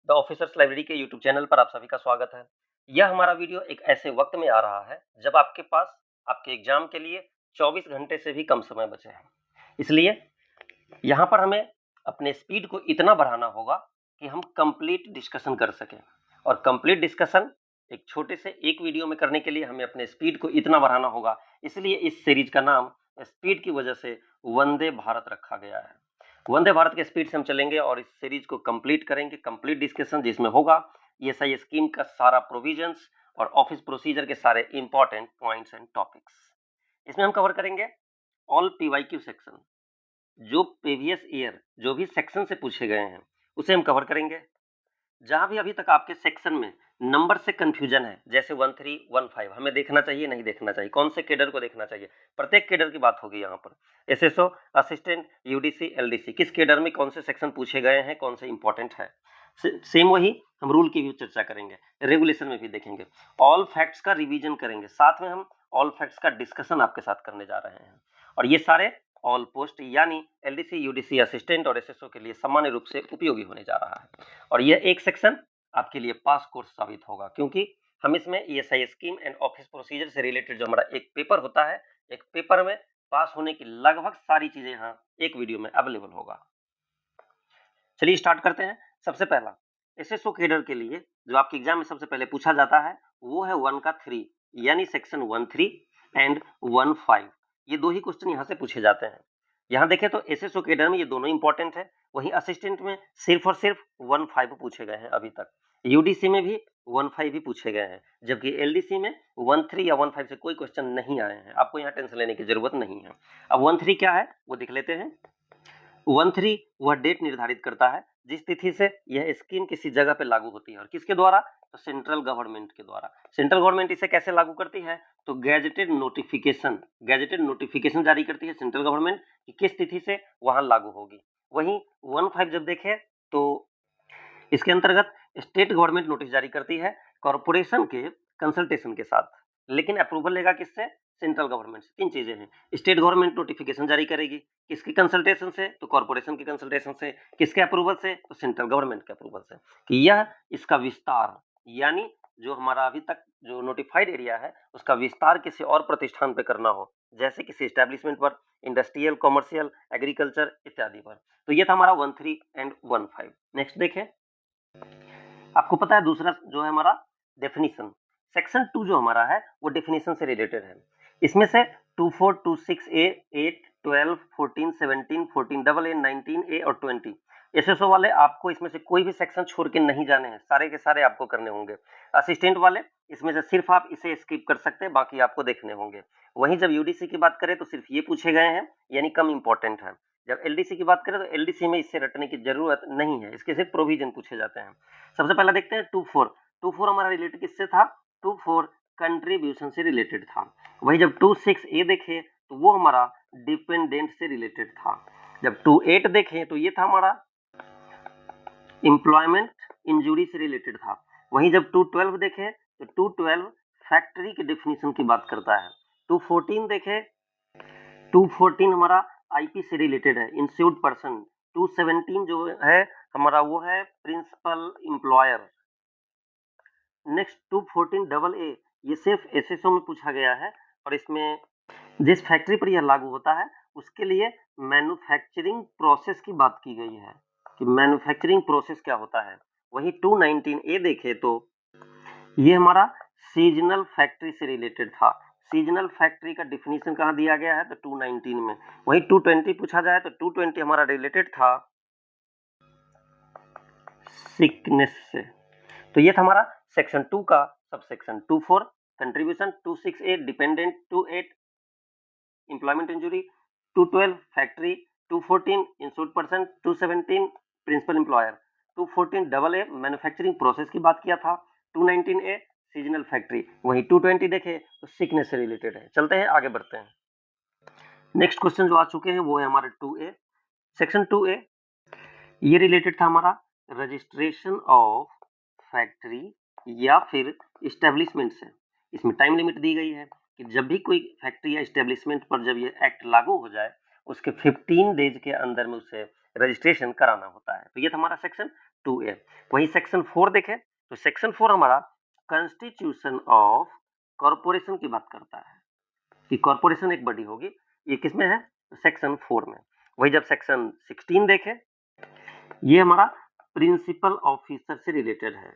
The officers library के YouTube channel पर आप सभी का स्वागत है। यह हमारा वीडियो एक ऐसे वक्त में आ रहा है जब आपके पास आपके एग्जाम के लिए 24 घंटे से भी कम समय बचे हैं। इसलिए यहाँ पर हमें अपने स्पीड को इतना बढ़ाना होगा कि हम कंप्लीट डिस्कशन कर सकें, और कंप्लीट डिस्कशन एक छोटे से एक वीडियो में करने के लिए हमें अपने स्पीड को इतना बढ़ाना होगा। इसलिए इस सीरीज का नाम स्पीड की वजह से वंदे भारत रखा गया है। वंदे भारत के स्पीड से हम चलेंगे और इस सीरीज को कंप्लीट करेंगे, कंप्लीट डिस्कशन, जिसमें होगा ईएसआई स्कीम का सारा प्रोविजंस और ऑफिस प्रोसीजर के सारे इंपॉर्टेंट पॉइंट्स एंड टॉपिक्स। इसमें हम कवर करेंगे ऑल पीवाईक्यू सेक्शन, जो प्रीवियस ईयर जो भी सेक्शन से पूछे गए हैं उसे हम कवर करेंगे। जहां भी अभी तक आपके सेक्शन में नंबर से कंफ्यूजन है, जैसे 13, 15 हमें देखना चाहिए नहीं देखना चाहिए, कौन से केडर को देखना चाहिए, प्रत्येक केडर की बात होगी यहाँ पर। एसएसओ, असिस्टेंट, यूडीसी, एलडीसी, किस केडर में कौन से सेक्शन पूछे गए हैं, कौन से इंपॉर्टेंट है। सेम वही हम रूल की भी चर्चा करेंगे, रेगुलेशन में भी देखेंगे, ऑल फैक्ट्स का रिवीजन करेंगे, साथ में हम ऑल फैक्ट्स का डिस्कशन आपके साथ करने जा रहे हैं। और ये सारे ऑल पोस्ट यानी एलडीसी, यूडीसी, असिस्टेंट और एसएसओ के लिए सामान्य रूप से उपयोगी होने जा रहा है। और यह एक सेक्शन आपके लिए पास कोर्स साबित होगा, क्योंकि हम इसमें ESI scheme and office procedure से रिलेटेड जो हमारा एक पेपर होता है, एक पेपर में पास होने की लगभग सारी चीजें यहाँ एक वीडियो में अवेलेबल होगा। चलिए स्टार्ट करते हैं। सबसे पहला एसएसओ कैडर के लिए जो आपके एग्जाम में सबसे पहले पूछा जाता है वो है 1 का 3 यानी सेक्शन 13 एंड 15। ये दो ही क्वेश्चन यहाँ से पूछे जाते हैं। यहाँ देखें तो एसएसओ कैडर में ये दोनों इंपॉर्टेंट है, वहीं असिस्टेंट में सिर्फ और सिर्फ 15 पूछे गए हैं अभी तक। यूडीसी में भी 15 ही पूछे गए हैं, जबकि एलडीसी में 13 या 15 से कोई क्वेश्चन नहीं आए हैं। आपको यहाँ टेंशन लेने की जरूरत नहीं है। अब 13 क्या है वो देख लेते हैं। 13 वह डेट निर्धारित करता है जिस तिथि से यह स्कीम किसी जगह पे लागू होती है, और किसके द्वारा, तो सेंट्रल गवर्नमेंट के द्वारा। सेंट्रल गवर्नमेंट इसे कैसे लागू करती है, तो गैजेटेड नोटिफिकेशन जारी करती है सेंट्रल गवर्नमेंट कि किस तिथि से वहां लागू होगी। वहीं 15 जब देखें तो इसके अंतर्गत स्टेट गवर्नमेंट नोटिस जारी करती है कॉर्पोरेशन के कंसल्टेशन के साथ, लेकिन अप्रूवल लेगा किससे, सेंट्रल गवर्नमेंट से। तीन चीजें हैं, स्टेट गवर्नमेंट नोटिफिकेशन जारी करेगी, किसके कंसल्टेशन से, तो कॉर्पोरेशन के कंसल्टेशन से, किसके अप्रूवल से, तो सेंट्रल गवर्नमेंट के अप्रूवल से, कि यह इसका विस्तार यानी जो हमारा अभी तक जो नोटिफाइड एरिया है उसका विस्तार किसी और प्रतिष्ठान पे करना हो, जैसे किसी एस्टेब्लिशमेंट पर, इंडस्ट्रियल, कॉमर्शियल, एग्रीकल्चर इत्यादि पर। तो ये था हमारा 13 एंड 15। नेक्स्ट देखें, आपको पता है दूसरा जो है हमारा डेफिनेशन, सेक्शन 2 जो हमारा है वो डेफिनेशन से रिलेटेड है। इसमें से 24, 26A, 8, 12, 14, 17, 14AA, 19A और 20 एसएसओ वाले आपको इसमें से कोई भी सेक्शन छोड़ के नहीं जाने हैं, सारे के सारे आपको करने होंगे। असिस्टेंट वाले इसमें से सिर्फ आप इसे स्किप कर सकते हैं, बाकी आपको देखने होंगे। वहीं जब यूडीसी की बात करें तो सिर्फ ये पूछे गए हैं, यानी कम इंपॉर्टेंट है। जब एलडीसी की बात करें तो एलडीसी में इससे रटने की जरूरत नहीं है, इसके सिर्फ प्रोविजन पूछे जाते हैं। सबसे पहला देखते हैं 24 हमारा रिलेटेड किससे था, 24 कंट्रीब्यूशन से रिलेटेड था। वही जब 26A देखें तो वो हमारा डिपेंडेंट से रिलेटेड था। जब 28 देखें तो ये था हमारा एम्प्लॉयमेंट इंजुरी से रिलेटेड था। वहीं जब 212 देखें तो 212 फैक्ट्री के डेफिनेशन की बात करता है। 214 देखें, 214 हमारा आईपी से रिलेटेड है, इंश्योर्ड पर्सन। 217 जो है हमारा वो है प्रिंसिपल एम्प्लॉयर। नेक्स्ट 214AA ये सिर्फ एसएसओ में पूछा गया है, और इसमें जिस फैक्ट्री पर यह लागू होता है उसके लिए मैन्युफैक्चरिंग प्रोसेस की बात की गई है कि मैन्युफैक्चरिंग प्रोसेस क्या होता है। वहीं 219A देखे तो ये हमारा सीजनल फैक्ट्री से रिलेटेड था। सीजनल फैक्ट्री का डिफिनीशन कहाँ दिया गया है, तो 219 में। वहीं 220 पूछा जाए तो 220 हमारा रिलेटेड था सिकनेस से। तो ये था हमारा सेक्शन 2 का sub section. 24 contribution, 26A dependent, 28 employment injury, 212 factory, 214 insured person, 217 principal employer, 214AA manufacturing process की बात किया था, 219A सीजनल फैक्ट्री। वहीं 220 देखे तो सिकनेस से रिलेटेड है। चलते हैं आगे बढ़ते हैं। नेक्स्ट क्वेश्चन जो आ चुके हैं वो है हमारे 2A सेक्शन 2A। ये रिलेटेड था हमारा रजिस्ट्रेशन ऑफ फैक्ट्री या फिर इस्टेब्लिशमेंट से। इसमें टाइम लिमिट दी गई है कि जब भी कोई फैक्ट्री या इस्टेब्लिशमेंट पर जब ये एक्ट लागू हो जाए उसके 15 डेज के अंदर में उसे रजिस्ट्रेशन कराना होता है। तो ये था हमारा सेक्शन 2A। वही सेक्शन 4 देखें तो सेक्शन 4 हमारा कॉन्स्टिट्यूशन ऑफ कॉरपोरेशन की बात करता है कि कॉरपोरेशन एक बॉडी होगी, ये किसमें है? सेक्शन 4 में। वही जब सेक्शन 16 देखें, ये हमारा प्रिंसिपल ऑफिसर से रिलेटेड है।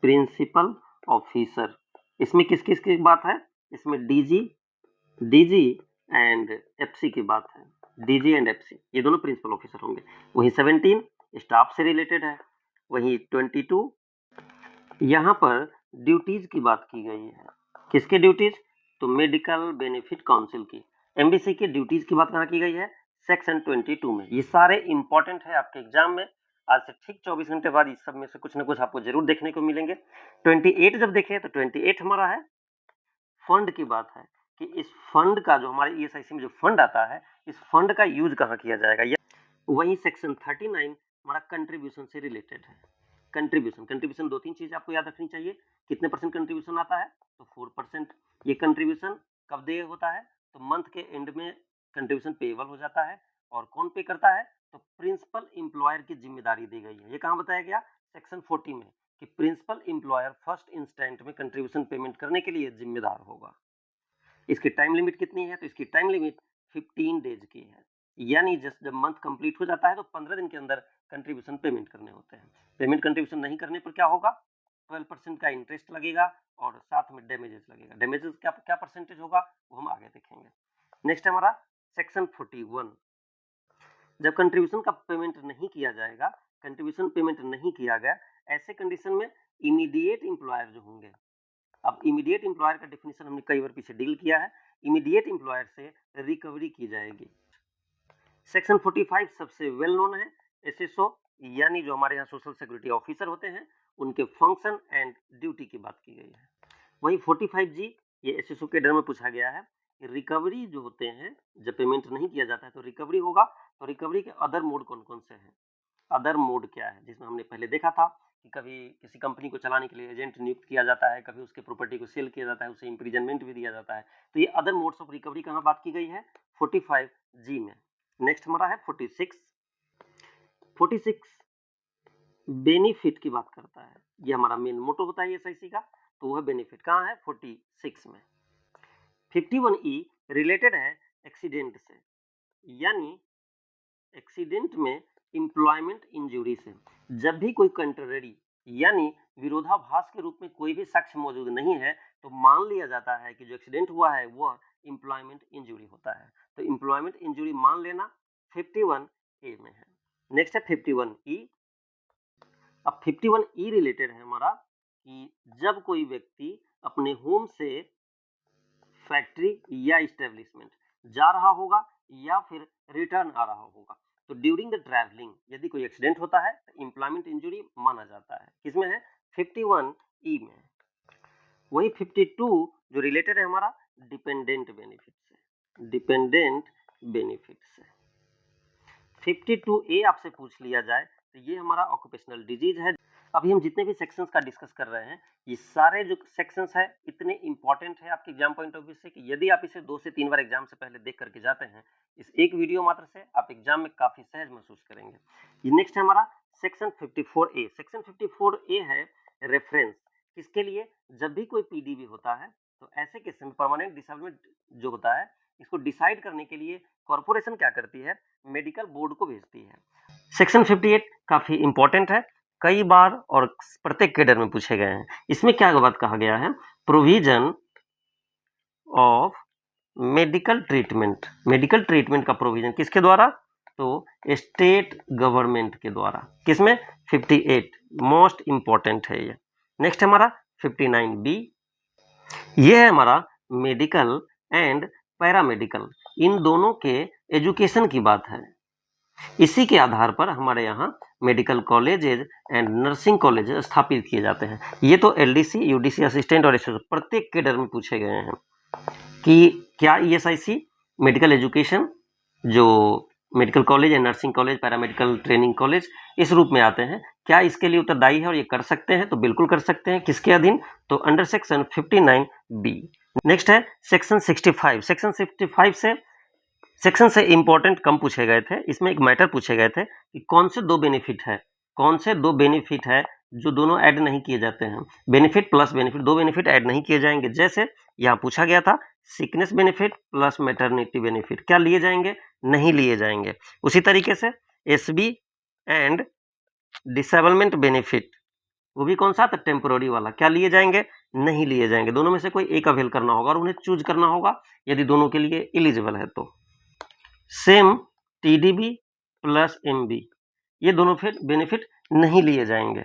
प्रिंसिपल ऑफिसर, इसमें किस किस की बात है? इसमें डीजी एंड एफसी की बात है। डीजी एंड एफसी ये दोनों प्रिंसिपल ऑफिसर होंगे। वही 17 स्टाफ से रिलेटेड है। वही 22 यहाँ पर ड्यूटीज की बात की गई है। किसके ड्यूटीज? तो मेडिकल बेनिफिट काउंसिल की, एमबीसी की ड्यूटीज की बात कहाँ की गई है? सेक्शन 22 में। ये सारे इंपॉर्टेंट है आपके एग्जाम में। आज से ठीक 24 घंटे बाद इस सब में से कुछ ना कुछ आपको जरूर देखने को मिलेंगे। 28 जब देखें तो 28 हमारा है फंड की बात है कि इस फंड का जो हमारे ईएसआईसी में जो फंड आता है, इस फंड का यूज कहाँ किया जाएगा। वही सेक्शन 39 हमारा कंट्रीब्यूशन से रिलेटेड है। कंट्रीब्यूशन 2-3 चीज आपको याद रखनी चाहिए। कितने परसेंट कंट्रीब्यूशन आता है? तो 4%। ये कंट्रीब्यूशन कब देय होता है? तो मंथ के एंड में कंट्रीब्यूशन पेएबल हो जाता है। और कौन पे करता है? तो प्रिंसिपल एम्प्लॉयर की जिम्मेदारी दी गई है। ये कहाँ बताया गया? सेक्शन 40 में, कि प्रिंसिपल एम्प्लॉयर फर्स्ट इंस्टेंट में कंट्रीब्यूशन पेमेंट करने के लिए जिम्मेदार होगा। इसकी टाइम लिमिट कितनी है? तो इसकी टाइम लिमिट 15 डेज की है, यानी जब मंथ कंप्लीट हो जाता है तो 15 दिन के अंदर कंट्रीब्यूशन पेमेंट करने होते हैं। पेमेंट कंट्रीब्यूशन नहीं करने पर क्या होगा? 12% का इंटरेस्ट लगेगा और साथ में डैमेजेस लगेगा। डैमेजेस क्या परसेंटेज होगा वो हम आगे देखेंगे। नेक्स्ट हमारा सेक्शन 41, जब कंट्रीब्यूशन का पेमेंट नहीं किया जाएगा, कंट्रीब्यूशन पेमेंट नहीं किया गया, ऐसे कंडीशन में इमीडिएट एम्प्लॉयर जो होंगे। अब इमीडिएट एम्प्लॉयर का डेफिनेशन हमने कई बार पीछे डील किया है। इमीडिएट एम्प्लॉयर से रिकवरी की जाएगी। सेक्शन 45 सबसे वेल नोन है। एसएसओ यानी जो हमारे यहाँ सोशल सिक्योरिटी ऑफिसर होते हैं, उनके फंक्शन एंड ड्यूटी की बात की गई है। वही 45G ये एसएसओ के डर में पूछा गया है। रिकवरी जो होते हैं, जब पेमेंट नहीं किया जाता है तो रिकवरी होगा। तो रिकवरी के अदर मोड कौन कौन से हैं? अदर मोड क्या है? जिसमें हमने पहले देखा था कि कभी किसी कंपनी को चलाने के लिए एजेंट नियुक्त किया जाता है, कभी उसके प्रॉपर्टी को सेल किया जाता है, उसे इंप्रिजनमेंट भी दिया जाता है। तो ये अदर मोड्स ऑफ रिकवरी कहाँ बात की गई है? 45G में। नेक्स्ट हमारा है 46 बेनिफिट की बात करता है। ये हमारा मेन मोटो होता है एसआईसी का, तो वह बेनिफिट कहाँ है? 46 में। 51E रिलेटेड है एक्सीडेंट से, यानी एक्सीडेंट में एम्प्लॉयमेंट इंजरी से। जब भी कोई कंट्ररी यानी विरोधाभास के रूप में कोई भी साक्ष्य मौजूद नहीं है, तो मान लिया जाता है कि जो एक्सीडेंट हुआ है वह एम्प्लॉयमेंट इंजरी होता है। तो एम्प्लॉयमेंट इंजरी मान लेना 51A में है। नेक्स्ट है 51E। अब 51E रिलेटेड है हमारा कि जब कोई व्यक्ति अपने होम से फैक्ट्री या इस्टेब्लिशमेंट जा रहा होगा या फिर रिटर्न आ रहा होगा, तो ड्यूरिंग द ट्रैवलिंग यदि कोई एक्सीडेंट होता है तो एम्प्लॉयमेंट इंजरी माना जाता है। किसमें है? 51E में। वही 52 जो रिलेटेड है हमारा डिपेंडेंट बेनिफिट से। डिपेंडेंट बेनिफिट से 52A आपसे पूछ लिया जाए तो ये हमारा ऑक्यूपेशनल डिजीज है। अभी हम जितने भी सेक्शंस का डिस्कस कर रहे हैं, ये सारे जो सेक्शंस है इतने इंपॉर्टेंट है आपके एग्जाम पॉइंट ऑफ व्यू से कि यदि आप इसे 2 से 3 बार एग्जाम से पहले देख करके जाते हैं, इस एक वीडियो मात्र से आप एग्जाम में काफी सहज महसूस करेंगे। ये नेक्स्ट है हमारा सेक्शन 54A। सेक्शन 54A है रेफरेंस। किसके लिए? जब भी कोई पीडीबी होता है तो ऐसे केस में परमानेंट डिसेबलमेंट जो होता है, इसको डिसाइड करने के लिए कॉर्पोरेशन क्या करती है? मेडिकल बोर्ड को भेजती है। सेक्शन 58 काफी इंपॉर्टेंट है, कई बार और प्रत्येक कैडर में पूछे गए हैं। इसमें क्या बात कहा गया है? Provision of medical treatment. Medical treatment का प्रोविजन किसके द्वारा? तो स्टेट गवर्नमेंट के द्वारा। किसमें? 58 मोस्ट इंपॉर्टेंट है ये। नेक्स्ट हमारा 59B, ये है हमारा मेडिकल एंड पैरामेडिकल, इन दोनों के एजुकेशन की बात है। इसी के आधार पर हमारे यहाँ medical colleges and nursing college स्थापित किए जाते हैं। ये तो एलडीसी, यूडीसी असिस्टेंट और प्रत्येक कैडर में पूछे गए हैं कि क्या ईएसआईसी मेडिकल एजुकेशन, जो medical college and nursing college, paramedical training college इस रूप में आते हैं, क्या इसके लिए उत्तरदायी है और ये कर सकते हैं? तो बिल्कुल कर सकते हैं। किसके अधीन? तो अंडर सेक्शन 59B। नेक्स्ट है सेक्शन 65। सेक्शन 65 सेक्शन से इंपॉर्टेंट कम पूछे गए थे। इसमें एक मैटर पूछे गए थे कि कौन से 2 बेनिफिट है कौन से दो बेनिफिट है जो दोनों ऐड नहीं किए जाते हैं? बेनिफिट प्लस बेनिफिट, दो बेनिफिट ऐड नहीं किए जाएंगे। जैसे यहाँ पूछा गया था sickness benefit plus maternity benefit, क्या लिए जाएंगे? नहीं लिए जाएंगे। उसी तरीके से एसबी एंड डिसेबलमेंट बेनिफिट, वो भी कौन सा था? टेम्पोररी वाला, क्या लिए जाएंगे? नहीं लिए जाएंगे। दोनों में से कोई एक अवेल करना होगा और उन्हें चूज करना होगा यदि दोनों के लिए एलिजिबल है तो। सेम टीडीबी प्लस एमबी, ये दोनों फिर बेनिफिट नहीं लिए जाएंगे।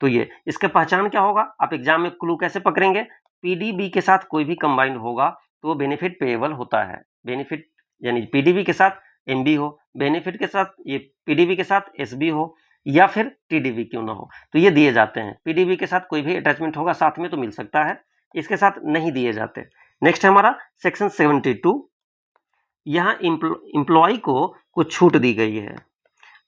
तो ये इसका पहचान क्या होगा? आप एग्जाम में क्लू कैसे पकड़ेंगे? पीडीबी के साथ कोई भी कंबाइंड होगा तो वो बेनिफिट पेएबल होता है। बेनिफिट यानी पीडीबी के साथ एमबी हो, बेनिफिट के साथ ये पीडीबी के साथ एसबी हो, या फिर टीडीबी क्यों ना हो, तो ये दिए जाते हैं। पीडीबी के साथ कोई भी अटैचमेंट होगा साथ में तो मिल सकता है, इसके साथ नहीं दिए जाते। नेक्स्ट है हमारा सेक्शन 72। यहाँ एम्प्लॉय को कुछ छूट दी गई है,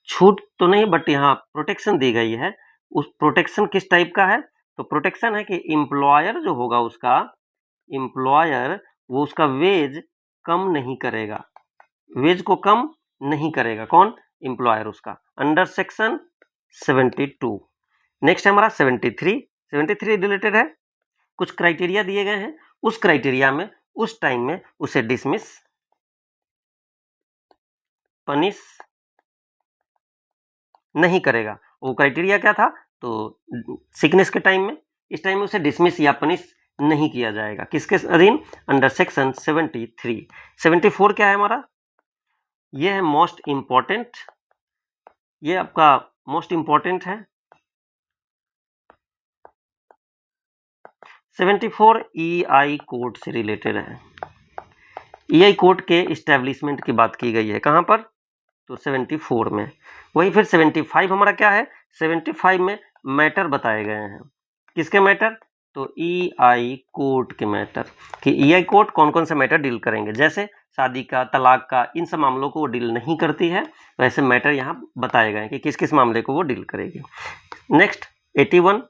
छूट तो नहीं बट यहाँ प्रोटेक्शन दी गई है। उस प्रोटेक्शन किस टाइप का है? तो प्रोटेक्शन है कि एम्प्लॉयर जो होगा उसका, एम्प्लॉयर वो उसका वेज कम नहीं करेगा, वेज को कम नहीं करेगा। कौन? एम्प्लॉयर उसका, अंडर सेक्शन 72। नेक्स्ट है हमारा 73। 73 रिलेटेड है, कुछ क्राइटेरिया दिए गए हैं, उस क्राइटेरिया में उस टाइम में उसे डिसमिस, पनिश नहीं करेगा। वो क्राइटेरिया क्या था? तो सिकनेस के टाइम में, इस टाइम में उसे डिसमिस या पनिश नहीं किया जाएगा। किसके अधीन? Under section 73। 74 क्या है हमारा? ये है मोस्ट इंपॉर्टेंट, ये आपका मोस्ट इंपॉर्टेंट है। 74 ईआई कोड से रिलेटेड है। ईआई कोड के इस्टेब्लिशमेंट की बात की गई है, कहां पर? तो 74 में। वही फिर 75 हमारा क्या है? 75 में मैटर बताए गए हैं। किसके मैटर? तो ईआई कोड के मैटर, कि ईआई कोड कौन कौन से मैटर डील करेंगे। जैसे शादी का, तलाक का, इन सब मामलों को वो डील नहीं करती है, तो ऐसे मैटर यहाँ बताए गए हैं कि किस किस मामले को वो डील करेगी। नेक्स्ट 81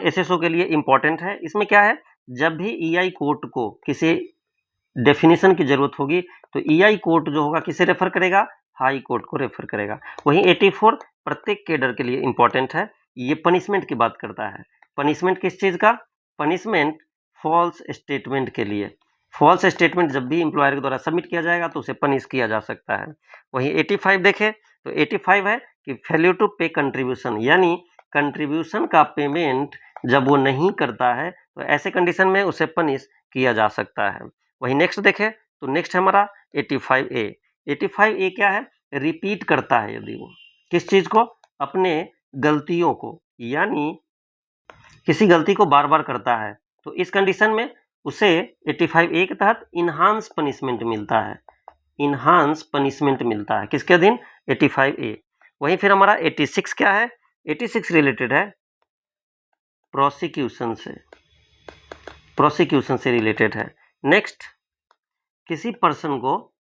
एसएसओ के लिए इंपॉर्टेंट है। इसमें क्या है? जब भी ईआई कोर्ट को किसी डेफिनेशन की जरूरत होगी तो ईआई कोर्ट जो होगा किसे रेफर करेगा? हाई कोर्ट को रेफर करेगा। वहीं 84 प्रत्येक कैडर के लिए इंपॉर्टेंट है, ये पनिशमेंट की बात करता है। पनिशमेंट किस चीज का? पनिशमेंट फॉल्स स्टेटमेंट के लिए। फॉल्स स्टेटमेंट जब भी एम्प्लॉयर के द्वारा सबमिट किया जाएगा तो उसे पनिश किया जा सकता है। वहीं 85 देखें तो 85 है कि फेल्यूर टू पे कंट्रीब्यूशन, यानी कंट्रीब्यूशन का पेमेंट जब वो नहीं करता है तो ऐसे कंडीशन में उसे पनिश किया जा सकता है। वही नेक्स्ट देखें तो नेक्स्ट है हमारा 85A। 85A क्या है? रिपीट करता है यदि वो किस चीज को? अपने गलतियों को, यानी किसी गलती को बार बार करता है तो इस कंडीशन में उसे 85A के तहत इनहांस पनिशमेंट मिलता है। इनहांस पनिशमेंट मिलता है किसके अधीन? 85A। वहीं फिर हमारा 86 क्या है? 86 रिलेटेड है प्रोसिक्यूशन से, प्रोसिक्यूशन से रिलेटेड है। नेक्स्ट, किसी पर्सन को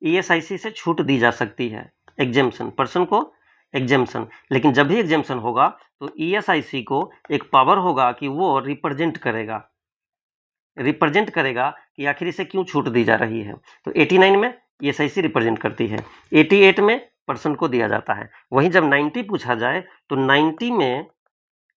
ईएसआईसी से छूट दी जा सकती है, एग्जेम्पशन, पर्सन को एग्जेम्पशन, लेकिन जब भी एग्जेम्पशन होगा तो ईएसआईसी को एक पावर होगा कि वो रिप्रेजेंट करेगा, रिप्रेजेंट करेगा कि आखिर इसे क्यों छूट दी जा रही है। तो 89 में ईएसआईसी रिप्रेजेंट करती है, 88 में पर्सन को दिया जाता है। वहीं जब 90 पूछा जाए तो 90 में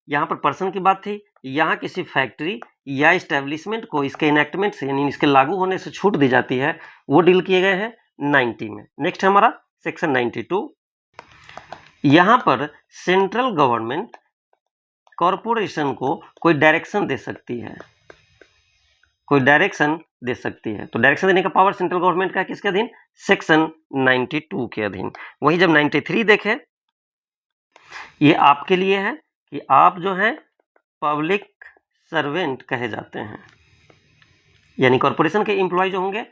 यहाँ पर पर्सन की बात थी, यहाँ किसी फैक्ट्री या इस्टेब्लिशमेंट को इसके इनेक्टमेंट से यानी इसके लागू होने से छूट दी जाती है, वो डील किए गए हैं 90 में। नेक्स्ट हमारा सेक्शन 92। यहाँ पर सेंट्रल गवर्नमेंट कॉरपोरेशन को कोई डायरेक्शन दे सकती है, कोई डायरेक्शन दे सकती है। तो डायरेक्शन देने का पावर सेंट्रल गवर्नमेंट का किसके अधीन? सेक्शन 92 के अधीन। वही जब 93 देखें, ये आपके लिए है कि आप जो है पब्लिक सर्वेंट कहे जाते हैं, यानी कॉर्पोरेशन के एम्प्लॉय जो होंगे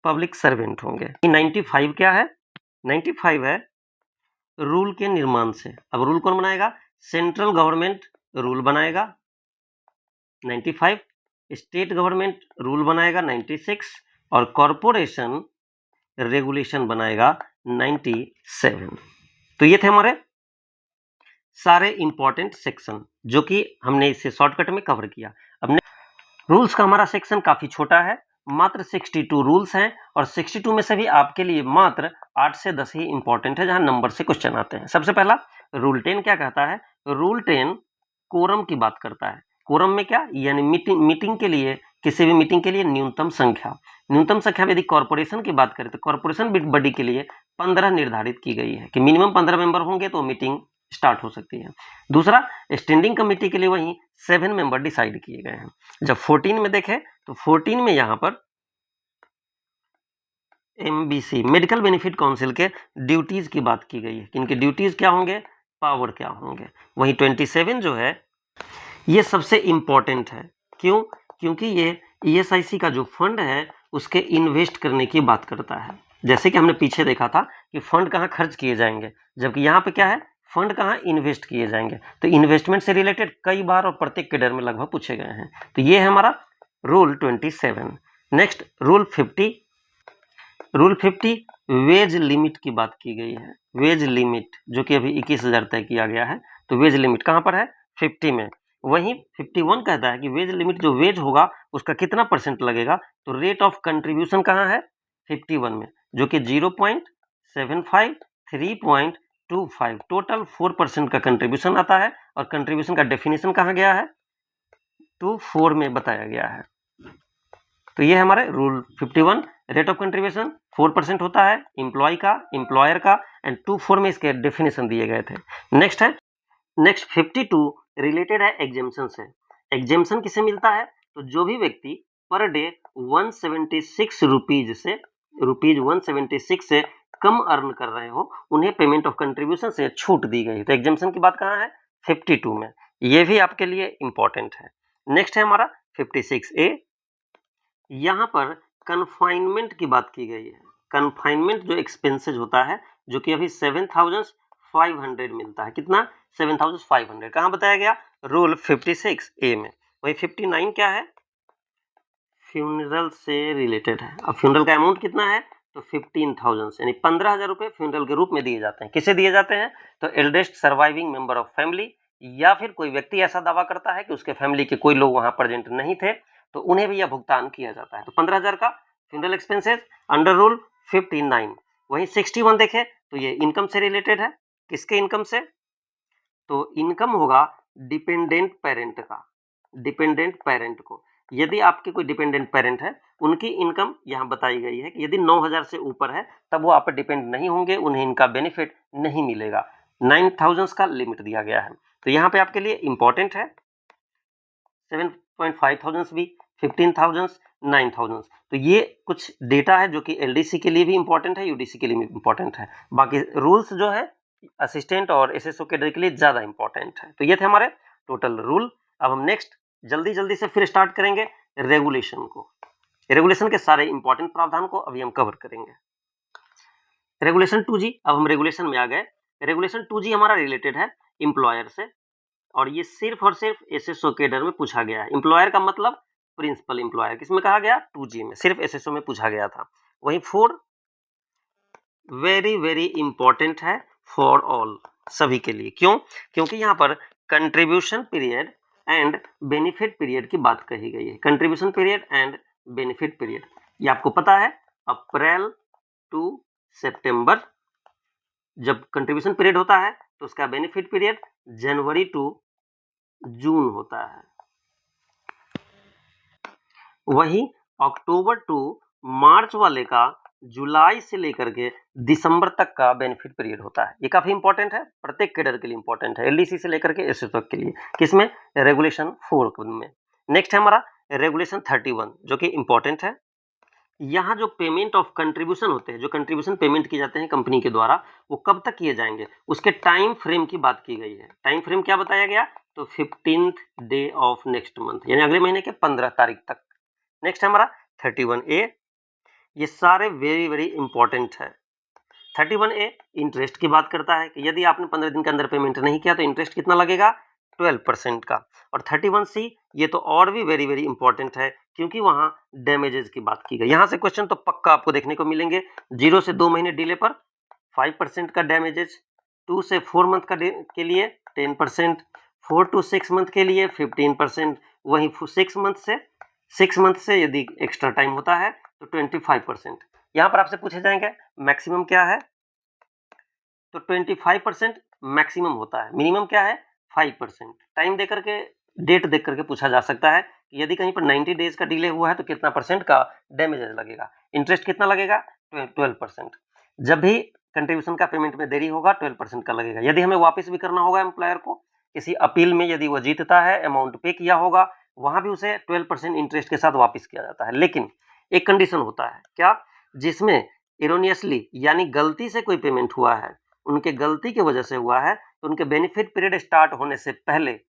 पब्लिक सर्वेंट होंगे। 95 क्या है? 95 है रूल के निर्माण से। अब रूल कौन बनाएगा? सेंट्रल गवर्नमेंट रूल बनाएगा 95, स्टेट गवर्नमेंट रूल बनाएगा 96 और कॉर्पोरेशन रेगुलेशन बनाएगा 97। तो ये थे हमारे सारे इंपॉर्टेंट सेक्शन जो कि हमने इसे शॉर्टकट में कवर किया। अब रूल्स का हमारा सेक्शन काफी छोटा है, मात्र 62 रूल्स हैं और 62 में से भी आपके लिए मात्र 8 से 10 ही इंपॉर्टेंट है जहां नंबर से क्वेश्चन आते हैं। सबसे पहला रूल 10 क्या कहता है? रूल 10 कोरम की बात करता है। कोरम में क्या, यानी मीटिंग के लिए, किसी भी मीटिंग के लिए न्यूनतम संख्या यदि कॉर्पोरेशन की बात करें तो कॉर्पोरेशन बॉडी के लिए 15 निर्धारित की गई है कि मिनिमम 15 मेंबर होंगे तो मीटिंग स्टार्ट हो सकती है। दूसरा, स्टैंडिंग कमेटी के लिए वही 7 मेंबर डिसाइड किए गए हैं। जब 14 में देखें तो 14 में यहां पर MBC मेडिकल बेनिफिट काउंसिल के ड्यूटीज की बात की गई है कि इनके ड्यूटीज क्या होंगे, पावर क्या होंगे। वहीं 27 जो है ये सबसे इंपॉर्टेंट है। क्यों? क्योंकि ये ESIC का जो फंड है उसके इन्वेस्ट करने की बात करता है। जैसे कि हमने पीछे देखा था कि फंड कहाँ खर्च किए जाएंगे, जबकि यहाँ पे क्या है, फंड कहाँ इन्वेस्ट किए जाएंगे। तो इन्वेस्टमेंट से रिलेटेड कई बार और प्रत्येक कैडर में लगभग पूछे गए हैं। तो ये है हमारा rule 27। Next rule 50। Rule 50 wage limit की बात की गई है। वेज लिमिट जो कि अभी 21,000 तय किया गया है, तो वेज लिमिट कहाँ पर है, 50 में। वहीं 51 कहता है कि वेज लिमिट जो वेज होगा उसका कितना परसेंट लगेगा, तो रेट ऑफ कंट्रीब्यूशन कहाँ है, 51 में, जो कि 0.75, 3.25, टोटल 4% का कंट्रीब्यूशन आता है। और कंट्रीब्यूशन का डेफिनेशन कहाँ गया है, 24 में बताया गया है। तो ये हमारे रूल 51, रेट ऑफ कंट्रीब्यूशन 4% होता है एम्प्लॉय का, एम्प्लॉयर का, एंड 24 में इसके डेफिनेशन दिए गए थे। नेक्स्ट 52 रिलेटेड है एग्जेम्पशन से। एग्जेम्पशन किसे मिलता है, तो जो भी व्यक्ति पर डे 176 रुपीज से कम अर्न कर रहे हो उन्हें पेमेंट ऑफ कंट्रीब्यूशन से छूट दी गई। तो एग्जेम्पशन की बात कहाँ है, 52 में। ये भी आपके लिए इंपॉर्टेंट है। नेक्स्ट है हमारा 56A। यहाँ पर कन्फाइनमेंट की बात की गई है। कन्फाइनमेंट जो एक्सपेंसेज होता है, जो कि अभी 7,500 मिलता है। कितना, 7,500। कहाँ बताया गया, रूल 56A में। वही 59 क्या है, फ्यूनरल से रिलेटेड है। अब फ्यूनरल का अमाउंट कितना है, तो 15,000 यानी 15,000 रुपए फ्यूनरल के रूप में दिए जाते हैं। किसे दिए जाते हैं, तो eldest surviving member of family, या फिर कोई व्यक्ति ऐसा दावा करता है कि उसके फैमिली के कोई लोग वहां प्रेजेंट नहीं थे तो उन्हें भी यह भुगतान किया जाता है। तो 15,000 का फ्यूनरल एक्सपेंसेस अंडर रूल 59। वहीं 61 देखें तो ये इनकम से रिलेटेड है। किसके इनकम से, तो इनकम होगा डिपेंडेंट पेरेंट का, डिपेंडेंट पेरेंट को। यदि आपके कोई डिपेंडेंट पेरेंट है उनकी इनकम यहाँ बताई गई है कि यदि 9,000 से ऊपर है तब वो आप पर डिपेंड नहीं होंगे, उन्हें इनका बेनिफिट नहीं मिलेगा। 9,000 का लिमिट दिया गया है। तो यहाँ पे आपके लिए इंपॉर्टेंट है 7.5 भी, 15,000, 9,000। तो ये कुछ डेटा है जो कि LDC के लिए भी इंपॉर्टेंट है, UDC के लिए भी इंपॉर्टेंट है। बाकी रूल्स जो है असिस्टेंट और SSO कैडर के लिए ज्यादा इंपॉर्टेंट है। तो ये थे हमारे टोटल रूल। अब हम नेक्स्ट जल्दी से फिर स्टार्ट करेंगे रेगुलेशन को। रेगुलेशन के सारे इंपॉर्टेंट प्रावधान को अभी हम कवर करेंगे। रेगुलेशन 2G, अब हम रेगुलेशन में आ गए। रेगुलेशन 2G हमारा रिलेटेड है एम्प्लॉयर से, और ये सिर्फ और सिर्फ SSO कैडर में पूछा गया है। एम्प्लॉयर का मतलब प्रिंसिपल एम्प्लॉयर, किसमें कहा गया, 2G में, सिर्फ SSO में पूछा गया था। वही 4 वेरी इंपॉर्टेंट है फॉर ऑल, सभी के लिए। क्यों, क्योंकि यहाँ पर contribution period and benefit period की बात कही गई है। Contribution period and benefit period, ये आपको पता है, अप्रैल टू सितंबर जब कंट्रीब्यूशन पीरियड होता है तो उसका बेनिफिट पीरियड जनवरी टू जून होता है। वही अक्टूबर टू मार्च वाले का जुलाई से लेकर के दिसंबर तक का बेनिफिट पीरियड होता है। ये काफी इंपॉर्टेंट है, प्रत्येक कैडर के लिए इंपॉर्टेंट है, LDC से लेकर के SSO तक के लिए। किसमें, रेगुलेशन 4 में। नेक्स्ट है हमारा रेगुलेशन 31 जो कि इंपॉर्टेंट है। यहाँ जो पेमेंट ऑफ कंट्रीब्यूशन होते हैं, जो कंट्रीब्यूशन पेमेंट किए जाते हैं कंपनी के द्वारा, वो कब तक किए जाएंगे, उसके टाइम फ्रेम की बात की गई है। टाइम फ्रेम क्या बताया गया, तो 15th day of next month, यानी अगले महीने के 15 तारीख तक। नेक्स्ट हमारा 31A, ये सारे वेरी इंपॉर्टेंट है। 31A इंटरेस्ट की बात करता है कि यदि आपने 15 दिन के अंदर पेमेंट नहीं किया तो इंटरेस्ट कितना लगेगा, 12% का। और 31C ये तो और भी वेरी इंपॉर्टेंट है क्योंकि वहां डैमेजेस की बात की गई। यहां से क्वेश्चन तो पक्का आपको देखने को मिलेंगे। 0 से 2 महीने डिले पर 5% का डैमेजेस, 2 से 4 मंथ का के लिए 10%, 4 to 6 मंथ के लिए 15%, वहीं 6 मंथ से 6 मंथ से यदि एक्स्ट्रा टाइम होता है तो 25%। यहाँ पर आपसे पूछे जाएंगे मैक्सिमम क्या है, तो 25% मैक्सिमम होता है, मिनिमम क्या है 5%। टाइम देकर के, डेट देख करके पूछा जा सकता है कि यदि कहीं पर 90 डेज का डिले हुआ है तो कितना परसेंट का डैमेज लगेगा। इंटरेस्ट कितना लगेगा 12%। जब भी कंट्रीब्यूशन का पेमेंट में देरी होगा 12% का लगेगा। यदि हमें वापस भी करना होगा एम्प्लॉयर को किसी अपील में, यदि वो जीतता है, अमाउंट पे किया होगा, वहां भी उसे 12% इंटरेस्ट के साथ वापस किया जाता है। लेकिन एक कंडीशन होता है क्या, जिसमें एरोनियसली यानी गलती से कोई पेमेंट हुआ है, उनके गलती की वजह से हुआ है, तो उनके बेनिफिट पीरियड स्टार्ट होने से पहले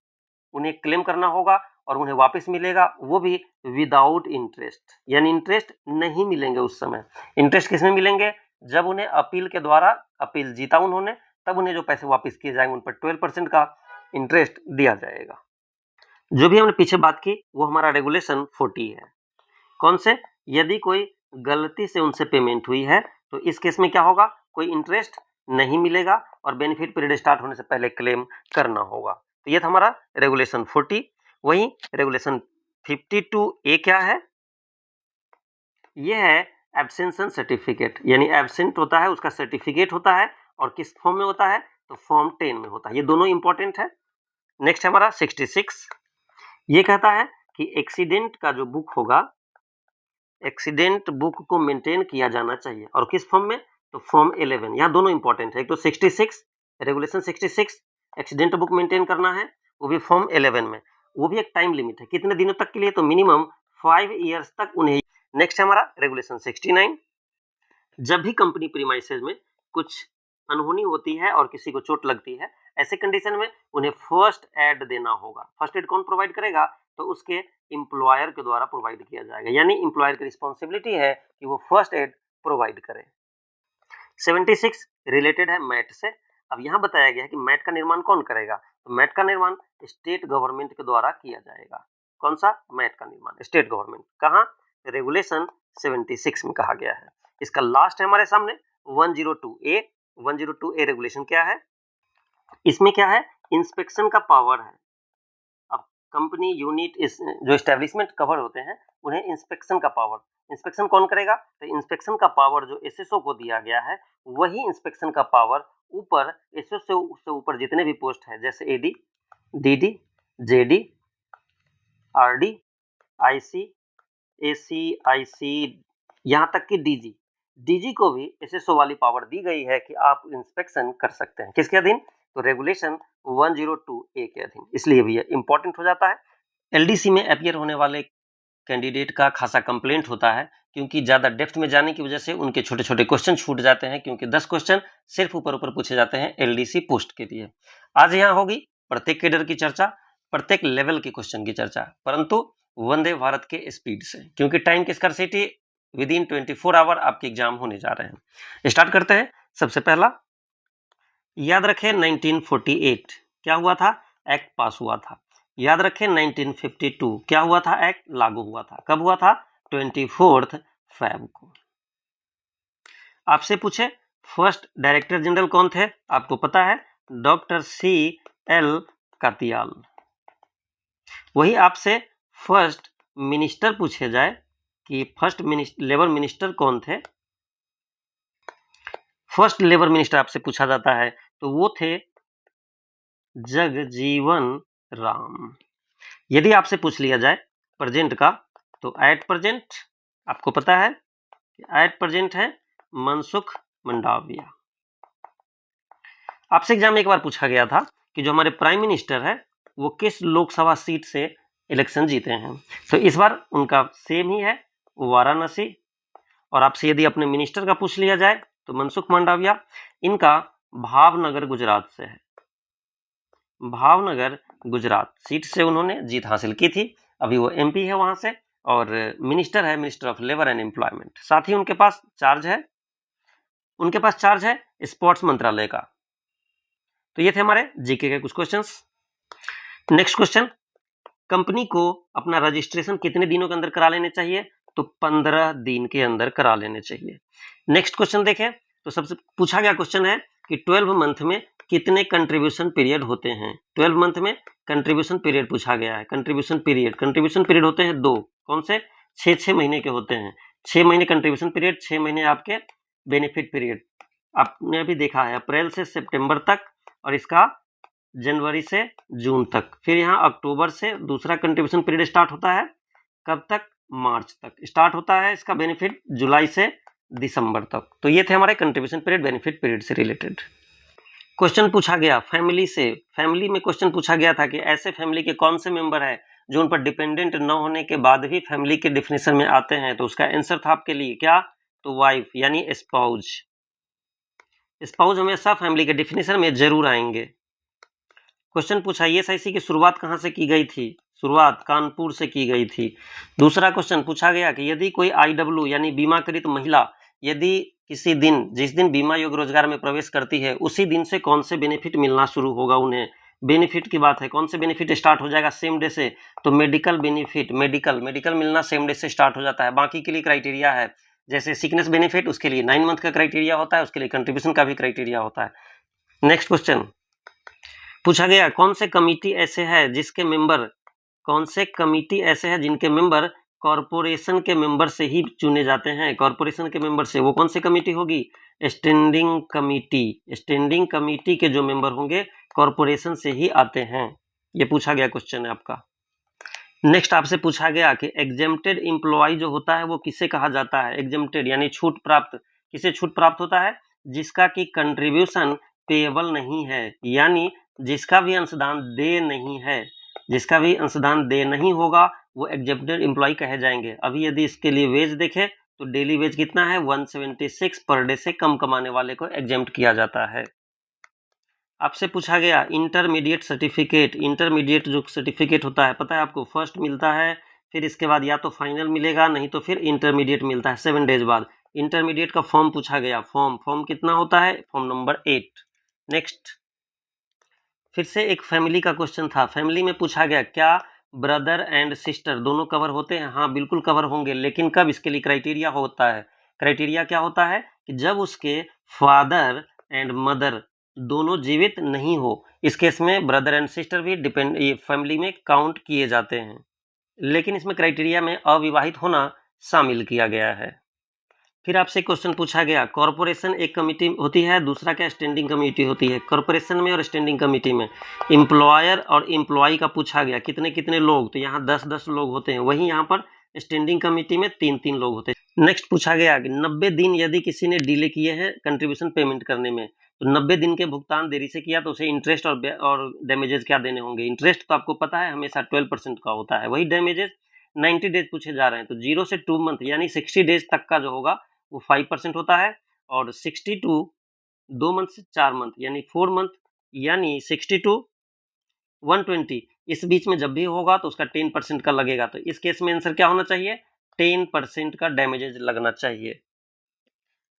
उन्हें क्लेम करना होगा और उन्हें वापस मिलेगा, वो भी विदाउट इंटरेस्ट, यानी इंटरेस्ट नहीं मिलेंगे उस समय। इंटरेस्ट किसमें मिलेंगे, जब उन्हें अपील के द्वारा, अपील जीता उन्होंने, तब उन्हें जो पैसे वापस किए जाएंगे उन पर 12% का इंटरेस्ट दिया जाएगा। जो भी हमने पीछे बात की वो हमारा रेगुलेशन 40 है। कौन से, यदि कोई गलती से उनसे पेमेंट हुई है तो इस केस में क्या होगा, कोई इंटरेस्ट नहीं मिलेगा और बेनिफिट पीरियड स्टार्ट होने से पहले क्लेम करना होगा। तो ये था हमारा रेगुलेशन 40। वहीं रेगुलेशन 52A क्या है, ये है एब्सेंशन सर्टिफिकेट, यानी एब्सेंट होता है उसका सर्टिफिकेट होता है, और किस फॉर्म में होता है, तो फॉर्म 10 में होता है। ये दोनों इंपॉर्टेंट है। नेक्स्ट हमारा 66, ये कहता है कि एक्सीडेंट का जो बुक होगा, एक्सीडेंट बुक को मेंटेन किया जाना चाहिए, और किस फॉर्म में, तो फॉर्म 11। यहाँ दोनों इंपॉर्टेंट है, एक तो 66 रेगुलेशन 66 एक्सीडेंट बुक मेंटेन करना है, वो भी फॉर्म 11 में, वो भी एक टाइम लिमिट है, कितने दिनों तक के लिए, तो मिनिमम 5 ईयर्स तक उन्हें। नेक्स्ट है हमारा रेगुलेशन 69, जब भी कंपनी प्रीमाइसेस में कुछ अनहोनी होती है और किसी को चोट लगती है, ऐसे कंडीशन में उन्हें फर्स्ट एड देना होगा। फर्स्ट एड कौन प्रोवाइड करेगा, तो उसके एम्प्लॉयर के द्वारा प्रोवाइड किया जाएगा, यानी एम्प्लॉयर की रिस्पॉन्सिबिलिटी है कि वो फर्स्ट एड प्रोवाइड करे। 76 रिलेटेड है मैट से। अब यहाँ बताया गया है कि मैट का निर्माण कौन करेगा, तो मैट का निर्माण स्टेट गवर्नमेंट के द्वारा किया जाएगा। कौन सा, मैट का निर्माण स्टेट गवर्नमेंट, कहाँ, रेगुलेशन 76 में कहा गया है। इसका लास्ट है हमारे सामने 102A। 102A रेगुलेशन क्या है, इसमें क्या है, इंस्पेक्शन का पावर है। अब कंपनी यूनिट इस जो एस्टेब्लिशमेंट कवर होते हैं उन्हें इंस्पेक्शन का पावर, इंस्पेक्शन कौन करेगा, तो इंस्पेक्शन का पावर जो एसएसओ को दिया गया है, वही इंस्पेक्शन का पावर ऊपर एसएसओ से ऊपर जितने भी पोस्ट है, जैसे AD, DD, JD, RD, IC, AC, IC, यहाँ तक कि डीजी, डीजी को भी एसएसओ वाली पावर दी गई है कि आप इंस्पेक्शन कर सकते हैं। किसके अधीन, तो रेगुलेशन 102A के अधीन, इसलिए भी ये इंपॉर्टेंट हो जाता है। एलडीसी में अपीयर होने वाले कैंडिडेट का खासा कंप्लेंट होता है, क्योंकि ज़्यादा डेप्थ में जाने की वजह से उनके छोटे छोटे क्वेश्चन छूट जाते हैं, क्योंकि 10 क्वेश्चन सिर्फ ऊपर ऊपर पूछे जाते हैं एलडीसी पोस्ट के लिए। आज यहाँ होगी प्रत्येक कैडर की चर्चा, प्रत्येक लेवल के क्वेश्चन की चर्चा, परंतु वंदे भारत के स्पीड से, क्योंकि टाइम की स्कार्सिटी, विद इन 24 आवर आपके एग्जाम होने जा रहे हैं। स्टार्ट करते हैं। सबसे पहला याद रखें 1948 क्या हुआ था, एक्ट पास हुआ था। याद रखें 1952 क्या हुआ था, एक्ट लागू हुआ था। कब हुआ था, 24 फेब को। आपसे पूछे फर्स्ट डायरेक्टर जनरल कौन थे, आपको पता है डॉक्टर CL कातियाल। वही आपसे फर्स्ट मिनिस्टर पूछे जाए कि फर्स्ट लेबर मिनिस्टर कौन थे, फर्स्ट लेबर मिनिस्टर आपसे पूछा जाता है तो वो थे जगजीवन राम। यदि आपसे पूछ लिया जाए प्रेजेंट का, तो एट प्रेजेंट आपको पता है एट प्रेजेंट है मनसुख मंडाविया। आपसे एग्जाम में एक बार पूछा गया था कि जो हमारे प्राइम मिनिस्टर है वो किस लोकसभा सीट से इलेक्शन जीते हैं, तो इस बार उनका सेम ही है, वाराणसी। और आपसे यदि अपने मिनिस्टर का पूछ लिया जाए तो मनसुख मंडाविया, इनका भावनगर गुजरात से है, भावनगर गुजरात सीट से उन्होंने जीत हासिल की थी। अभी वो MP है वहां से, और मिनिस्टर है, minister of labour and employment. साथ ही उनके पास चार्ज है स्पोर्ट्स मंत्रालय का। तो ये थे हमारे जीके के कुछ क्वेश्चंस। नेक्स्ट क्वेश्चन, कंपनी को अपना रजिस्ट्रेशन कितने दिनों के अंदर करा लेने चाहिए, तो 15 दिन के अंदर करा लेने चाहिए। नेक्स्ट क्वेश्चन देखें, तो सबसे पूछा गया क्वेश्चन है कि 12 मंथ में कितने कंट्रीब्यूशन पीरियड होते हैं? 12 मंथ में कंट्रीब्यूशन पीरियड पूछा गया है। कंट्रीब्यूशन पीरियड होते हैं 2, कौन से? 6 महीने के होते हैं। 6 महीने कंट्रीब्यूशन पीरियड, 6 महीने आपके बेनिफिट पीरियड। आपने अभी देखा है अप्रैल से सितंबर तक और इसका जनवरी से जून तक। फिर यहाँ अक्टूबर से दूसरा कंट्रीब्यूशन पीरियड स्टार्ट होता है, कब तक? मार्च तक स्टार्ट होता है इसका बेनिफिट, जुलाई से दिसंबर तक। तो ये थे हमारे कंट्रीब्यूशन पीरियड बेनिफिट पीरियड से रिलेटेड। क्वेश्चन पूछा गया फैमिली से। फैमिली में क्वेश्चन पूछा गया था कि ऐसे फैमिली के कौन से मेंबर है जो उन पर डिपेंडेंट न होने के बाद भी फैमिली के डिफिनेशन में आते हैं। तो उसका आंसर था आपके लिए क्या? तो वाइफ यानी स्पाउज। स्पाउज हमेशा फैमिली के डिफिनेशन में जरूर आएंगे। क्वेश्चन पूछा ईएसआईसी की शुरुआत कहां से की गई थी? शुरुआत कानपुर से की गई थी। दूसरा क्वेश्चन पूछा गया कि यदि कोई आईडब्ल्यू यानी बीमाकृत महिला यदि किसी दिन, जिस दिन बीमा योग्य रोजगार में प्रवेश करती है, उसी दिन से कौन से बेनिफिट मिलना शुरू होगा उन्हें? बेनिफिट की बात है, कौन से बेनिफिट स्टार्ट हो जाएगा सेम डे से? तो मेडिकल बेनिफिट, मेडिकल मिलना सेम डे से स्टार्ट हो जाता है। बाकी के लिए क्राइटेरिया है, जैसे सिकनेस बेनिफिट उसके लिए 9 मंथ का क्राइटेरिया होता है, उसके लिए कंट्रीब्यूशन का भी क्राइटेरिया होता है। नेक्स्ट क्वेश्चन पूछा गया कौन से कमिटी ऐसे है जिसके मेंबर, कौन से कमिटी ऐसे है जिनके मेंबर कॉरपोरेशन के मेंबर से ही चुने जाते हैं? कॉरपोरेशन के मेंबर से, वो कौन सी कमिटी होगी? Standing committee. स्टैंडिंग कमिटी के जो मेंबर होंगे कॉरपोरेशन से ही आते हैं। ये पूछा गया क्वेश्चन है आपका। नेक्स्ट आपसे पूछा गया कि एग्जेम्प्टेड एम्प्लॉय जो होता है वो किसे कहा जाता है? एग्जेम्प्टेड यानी छूट प्राप्त। किसे छूट प्राप्त होता है? जिसका की कंट्रीब्यूशन पेएबल नहीं है, यानी जिसका भी अंशदान देय नहीं है, जिसका भी अंशदान देय नहीं होगा वो एग्जेम्प्टेड एम्प्लॉय कहे जाएंगे। अभी यदि इसके लिए वेज देखें तो डेली वेज कितना है? 176 पर डे से कम कमाने वाले को एग्जेम्प्ट किया जाता है। आपसे पूछा गया इंटरमीडिएट सर्टिफिकेट। इंटरमीडिएट जो सर्टिफिकेट होता है पता है आपको, फर्स्ट मिलता है, फिर इसके बाद या तो फाइनल मिलेगा, नहीं तो फिर इंटरमीडिएट मिलता है 7 डेज बाद। इंटरमीडिएट का फॉर्म पूछा गया, फॉर्म कितना होता है? Form number 8। नेक्स्ट फिर से एक फैमिली का क्वेश्चन था। फैमिली में पूछा गया क्या ब्रदर एंड सिस्टर दोनों कवर होते हैं? हाँ बिल्कुल कवर होंगे, लेकिन कब? इसके लिए क्राइटेरिया होता है। क्राइटेरिया क्या होता है कि जब उसके फादर एंड मदर दोनों जीवित नहीं हो। इस केस में ब्रदर एंड सिस्टर भी फैमिली में काउंट किए जाते हैं, लेकिन इसमें क्राइटेरिया में अविवाहित होना शामिल किया गया है। फिर आपसे क्वेश्चन पूछा गया कॉरपोरेशन एक कमिटी होती है, दूसरा क्या स्टैंडिंग कमेटी होती है? कॉरपोरेशन में और स्टैंडिंग कमेटी में एम्प्लॉयर और एम्प्लॉय का पूछा गया कितने कितने लोग, तो यहाँ 10-10 लोग होते हैं, वहीं यहाँ पर स्टैंडिंग कमेटी में 3-3 लोग होते हैं। नेक्स्ट पूछा गया कि 90 दिन यदि किसी ने डिले किए हैं कंट्रीब्यूशन पेमेंट करने में, तो 90 दिन के भुगतान देरी से किया तो उसे इंटरेस्ट और डैमेजेस क्या देने होंगे? इंटरेस्ट तो आपको पता है हमेशा 12% का होता है, वही डैमेजेस 90 डेज पूछे जा रहे हैं, तो 0 से 2 मंथ यानी 60 डेज तक का जो होगा वो 5% होता है, और 60 टू 2 मंथ से 4 मंथ यानी 4 मंथ यानी 60 टू 120 इस बीच में जब भी होगा तो उसका 10% का लगेगा। तो इस केस में आंसर क्या होना चाहिए? 10% का डैमेजेज लगना चाहिए।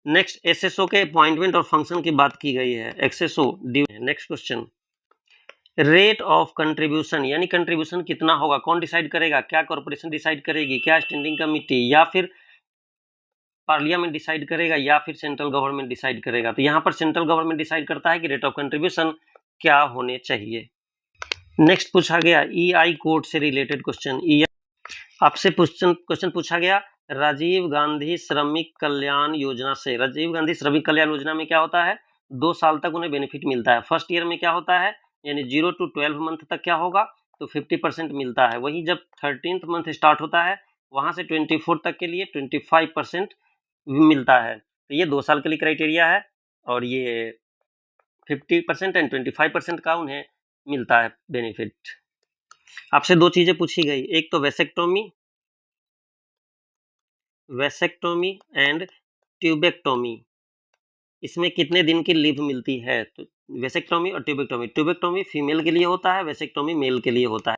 नेक्स्ट एसएसओ के अपॉइंटमेंट और फंक्शन की बात की गई है। SSO next question rate of contribution यानी कंट्रीब्यूशन कितना होगा कौन डिसाइड करेगा? क्या कॉर्पोरेशन डिसाइड करेगी, क्या स्टैंडिंग कमेटी, या फिर पार्लियामेंट डिसाइड करेगा, या फिर सेंट्रल गवर्नमेंट डिसाइड करेगा? तो यहाँ पर सेंट्रल गवर्नमेंट डिसाइड करता है कि रेट ऑफ कंट्रीब्यूशन क्या होने चाहिए। नेक्स्ट पूछा गया ईआई कोड से रिलेटेड क्वेश्चन। आपसे क्वेश्चन पूछा गया राजीव गांधी श्रमिक कल्याण योजना से। राजीव गांधी श्रमिक कल्याण योजना में क्या होता है? 2 साल तक उन्हें बेनिफिट मिलता है। फर्स्ट ईयर में क्या होता है यानी 0 to 12 मंथ तक क्या होगा तो 50% मिलता है। वहीं जब 13th मंथ स्टार्ट होता है वहां से 24 तक के लिए 25% मिलता है। तो ये 2 साल के लिए क्राइटेरिया है, और ये 50% एंड 25% का उन्हें मिलता है बेनिफिट। आपसे 2 चीजें पूछी गई, एक तो वेसेक्टोमी एंड ट्यूबेक्टोमी, इसमें कितने दिन की लीव मिलती है? तो वेसेक्टोमी और ट्यूबेक्टोमी फीमेल के लिए होता है, वेसेक्टोमी मेल के लिए होता है।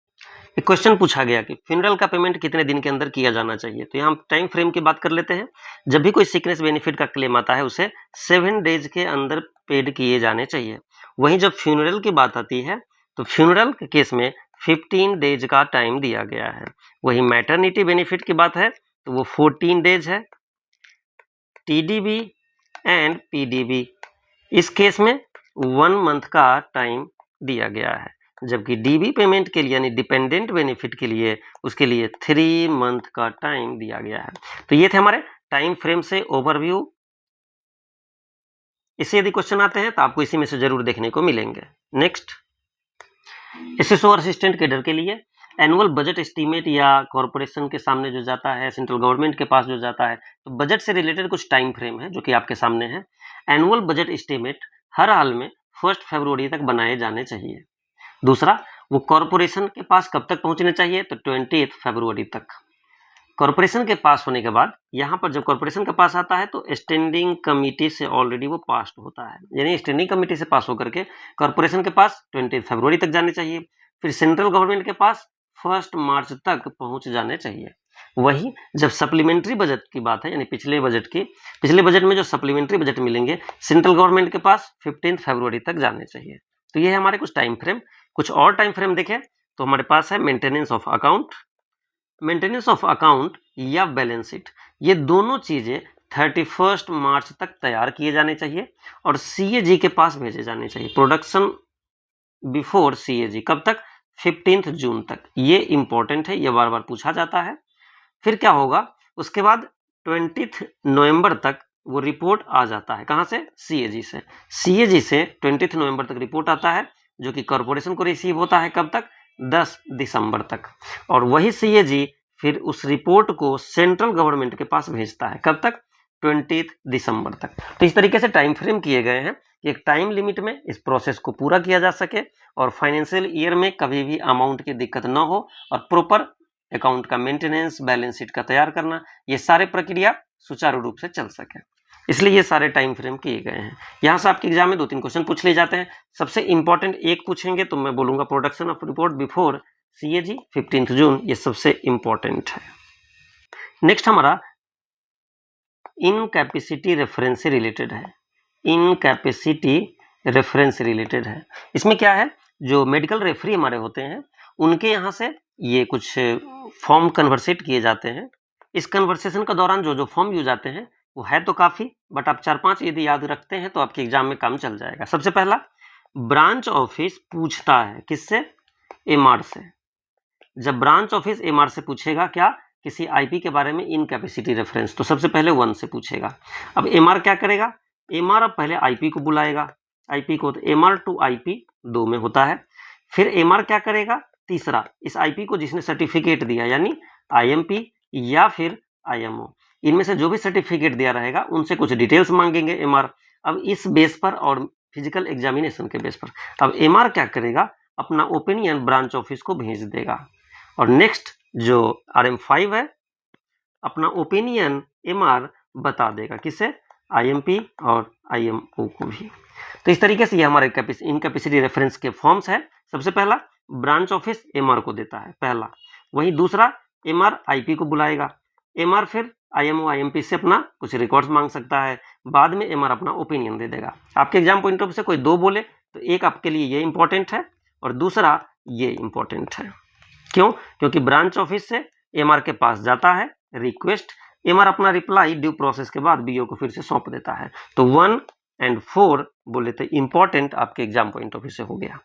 एक क्वेश्चन पूछा गया कि फ्यूनरल का पेमेंट कितने दिन के अंदर किया जाना चाहिए? तो यहाँ टाइम फ्रेम की बात कर लेते हैं। जब भी कोई सिकनेस बेनिफिट का क्लेम आता है उसे 7 डेज के अंदर पेड किए जाने चाहिए। वहीं जब फ्यूनरल की बात आती है तो फ्यूनरल के केस में 15 डेज का टाइम दिया गया है। वही मैटरनिटी बेनिफिट की बात है तो वो 14 डेज है। टीडीबी एंड पीडीबी इस केस में 1 मंथ का टाइम दिया गया है, जबकि डीबी पेमेंट के लिए यानी डिपेंडेंट बेनिफिट के लिए उसके लिए 3 मंथ का टाइम दिया गया है। तो ये थे हमारे टाइम फ्रेम से ओवरव्यू। इससे यदि क्वेश्चन आते हैं तो आपको इसी में से जरूर देखने को मिलेंगे। नेक्स्ट, एसएसओ असिस्टेंट कैडर के लिए एनुअल बजट एस्टीमेट या कॉर्पोरेशन के सामने जो जाता है, सेंट्रल गवर्नमेंट के पास जो जाता है, तो बजट से रिलेटेड कुछ टाइम फ्रेम है जो कि आपके सामने है। एनुअल बजट एस्टीमेट हर हाल में 1 फरवरी तक बनाए जाने चाहिए। दूसरा, वो कॉर्पोरेशन के पास कब तक पहुंचने चाहिए, तो 20 फरवरी तक। कॉर्पोरेशन के पास होने के बाद यहाँ पर जब कॉर्पोरेशन के पास आता है तो स्टैंडिंग कमिटी से ऑलरेडी वो पास होता है, यानी स्टैंडिंग कमिटी से पास होकर के कॉर्पोरेशन के पास 20 फरवरी तक जाने चाहिए। फिर सेंट्रल गवर्नमेंट के पास 1 मार्च तक पहुंच जाने चाहिए। वही जब सप्लीमेंट्री बजट की बात है, यानी पिछले बजट में जो सप्लीमेंट्री बजट मिलेंगे सेंट्रल गवर्नमेंट के पास 15 फरवरी तक जाने चाहिए। तो ये है हमारे कुछ टाइम फ्रेम। कुछ और टाइम फ्रेम देखें तो हमारे पास है maintenance of account. Maintenance of account या बैलेंस शीट, ये दोनों चीजें 31 मार्च तक तैयार किए जाने चाहिए और सीएजी के पास भेजे जाने चाहिए। प्रोडक्शन बिफोर सीएजी कब तक, 15 जून तक। ये इंपॉर्टेंट है, ये बार बार पूछा जाता है। फिर क्या होगा, उसके बाद 20 नवंबर तक वो रिपोर्ट आ जाता है, कहां से, सीएजी से। सीएजी से 20 नवंबर तक रिपोर्ट आता है जो कि कॉर्पोरेशन को रिसीव होता है कब तक, 10 दिसंबर तक। और वही सीएजी फिर उस रिपोर्ट को सेंट्रल गवर्नमेंट के पास भेजता है कब तक, 20 दिसंबर तक। तो इस तरीके से टाइम फ्रेम किए गए हैं कि एक टाइम लिमिट में इस प्रोसेस को पूरा किया जा सके और फाइनेंशियल ईयर में कभी भी अमाउंट की दिक्कत न हो और प्रॉपर अकाउंट का मेंटेनेंस, बैलेंस शीट का तैयार करना, ये सारे प्रक्रिया सुचारू रूप से चल सके, इसलिए ये सारे टाइम फ्रेम किए गए हैं। यहाँ से आपके एग्जाम में 2-3 क्वेश्चन पूछ लिए जाते हैं। सबसे इंपॉर्टेंट एक पूछेंगे तो मैं बोलूंगा production of report before CAG 15 जून, ये सबसे इंपॉर्टेंट है। नेक्स्ट हमारा इनकैपेसिटी रेफरेंस से रिलेटेड है। इनकैपेसिटी रेफरेंस रिलेटेड है। इसमें क्या है, जो मेडिकल रेफरी हमारे होते हैं उनके यहाँ से ये कुछ फॉर्म कन्वर्सेट किए जाते हैं। इस कन्वर्सेशन के दौरान जो जो फॉर्म यूज आते हैं वो है तो काफी, बट आप 4-5 यदि याद रखते हैं तो आपके एग्जाम में काम चल जाएगा। सबसे पहला, ब्रांच ऑफिस पूछता है किससे, एमआर से। जब ब्रांच ऑफिस एमआर से पूछेगा क्या, किसी आईपी के बारे में इनकैपेसिटी रेफरेंस, तो सबसे पहले 1 से पूछेगा। अब एमआर क्या करेगा, एमआर अब पहले आईपी को बुलाएगा, आईपी को, तो एमआर टू आईपी 2 में होता है। फिर एमआर क्या करेगा, तीसरा, इस आईपी को जिसने सर्टिफिकेट दिया यानी आईएमपी या फिर आईएमओ, इनमें से जो भी सर्टिफिकेट दिया रहेगा उनसे कुछ डिटेल्स मांगेंगे एमआर। अब इस बेस पर और फिजिकल एग्जामिनेशन के बेस पर अब एमआर क्या करेगा, अपना ओपिनियन ब्रांच ऑफिस को भेज देगा। और नेक्स्ट जो RM5 है, अपना ओपिनियन एमआर बता देगा किसे, आईएमपी और आईएमओ को भी। तो इस तरीके से ये हमारे इनकैपेसिटी रेफरेंस के फॉर्म्स है। सबसे पहला, ब्रांच ऑफिस एमआर को देता है, पहला। वही दूसरा, एमआर आईपी को बुलाएगा, एमआर फिर आईएमओ आईएमपी से अपना कुछ रिकॉर्ड्स मांग सकता है, बाद में एमआर अपना ओपिनियन दे देगा। आपके एग्जाम पॉइंट ऑफ से कोई 2 बोले तो एक आपके लिए ये इंपॉर्टेंट है और दूसरा ये इंपॉर्टेंट है। क्यों, क्योंकि ब्रांच ऑफिस से एमआर के पास जाता है रिक्वेस्ट, एमआर अपना रिप्लाई ड्यू प्रोसेस के बाद बीओ को फिर से सौंप देता है। तो 1 और 4 बोले तो इंपॉर्टेंट आपके एग्जाम पॉइंट ऑफ व्यू से हो गया।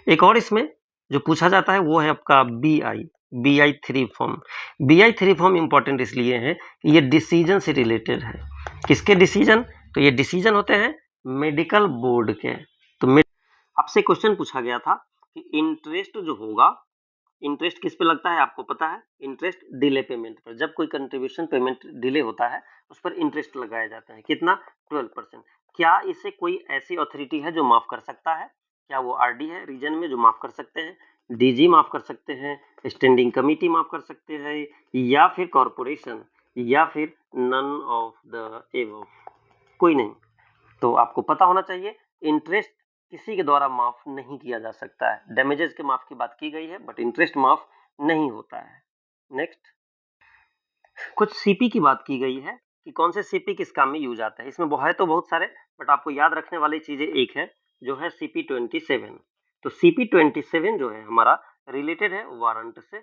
एक और इसमें जो पूछा जाता है वो है आपका BI3 form. BI3 form important इसलिए है कि ये डिसीजन से रिलेटेड है। किसके डिसीजन, तो ये डिसीजन होते हैं मेडिकल बोर्ड के। तो आपसे क्वेश्चन पूछा गया था कि इंटरेस्ट जो होगा, इंटरेस्ट किस पे लगता है आपको पता है, इंटरेस्ट डिले पेमेंट पर। जब कोई कंट्रीब्यूशन पेमेंट डिले होता है उस पर इंटरेस्ट लगाया जाता है, कितना, 12%। क्या इसे कोई ऐसी अथॉरिटी है जो माफ कर सकता है, क्या वो आरडी है रीजन में जो माफ कर सकते हैं, डीजी माफ कर सकते हैं, स्टैंडिंग कमिटी माफ कर सकते हैं, या फिर कॉर्पोरेशन, या फिर नन ऑफ द एबव, कोई नहीं। तो आपको पता होना चाहिए इंटरेस्ट किसी के द्वारा माफ नहीं किया जा सकता है। डैमेजेस के माफ की बात की गई है बट इंटरेस्ट माफ नहीं होता है। नेक्स्ट, कुछ सीपी की बात की गई है कि कौन से सीपी किस काम में यूज आता है। इसमें है तो बहुत सारे, बट आपको याद रखने वाली चीजें एक है जो है CP27। तो CP27 जो है हमारा रिलेटेड है वारंट से,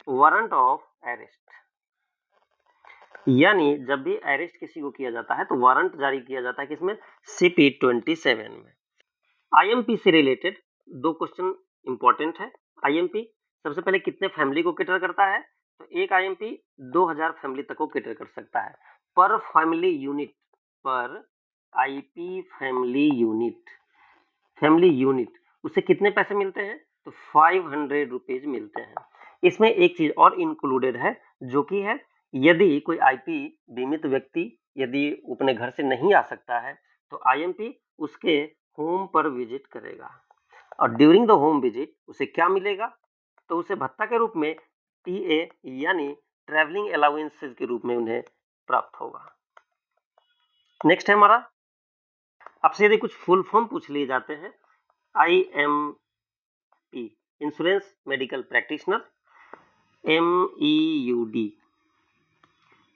वारंट ऑफ अरेस्ट। यानी जब भी अरेस्ट किसी को किया जाता है तो वारंट जारी किया जाता है किसमें, CP 27 में। IMP से रिलेटेड दो क्वेश्चन इंपॉर्टेंट है। IMP सबसे पहले कितने फैमिली को कैटर करता है, तो एक IMP 2000 फैमिली तक को कैटर कर सकता है पर फैमिली यूनिट, पर IP फैमिली यूनिट उससे कितने पैसे मिलते हैं, तो 500 रुपीज मिलते हैं। इसमें एक चीज और इंक्लूडेड है जो कि है, यदि कोई IP बीमित व्यक्ति यदि अपने घर से नहीं आ सकता है तो IMP उसके होम पर विजिट करेगा और ड्यूरिंग द होम विजिट उसे क्या मिलेगा, तो उसे भत्ता के रूप में TA यानी ट्रैवलिंग अलाउंसेस के रूप में उन्हें प्राप्त होगा। नेक्स्ट है हमारा, आपसे यदि कुछ फुल फॉर्म पूछ लिए जाते हैं, IMP insurance medical practitioner, MEUD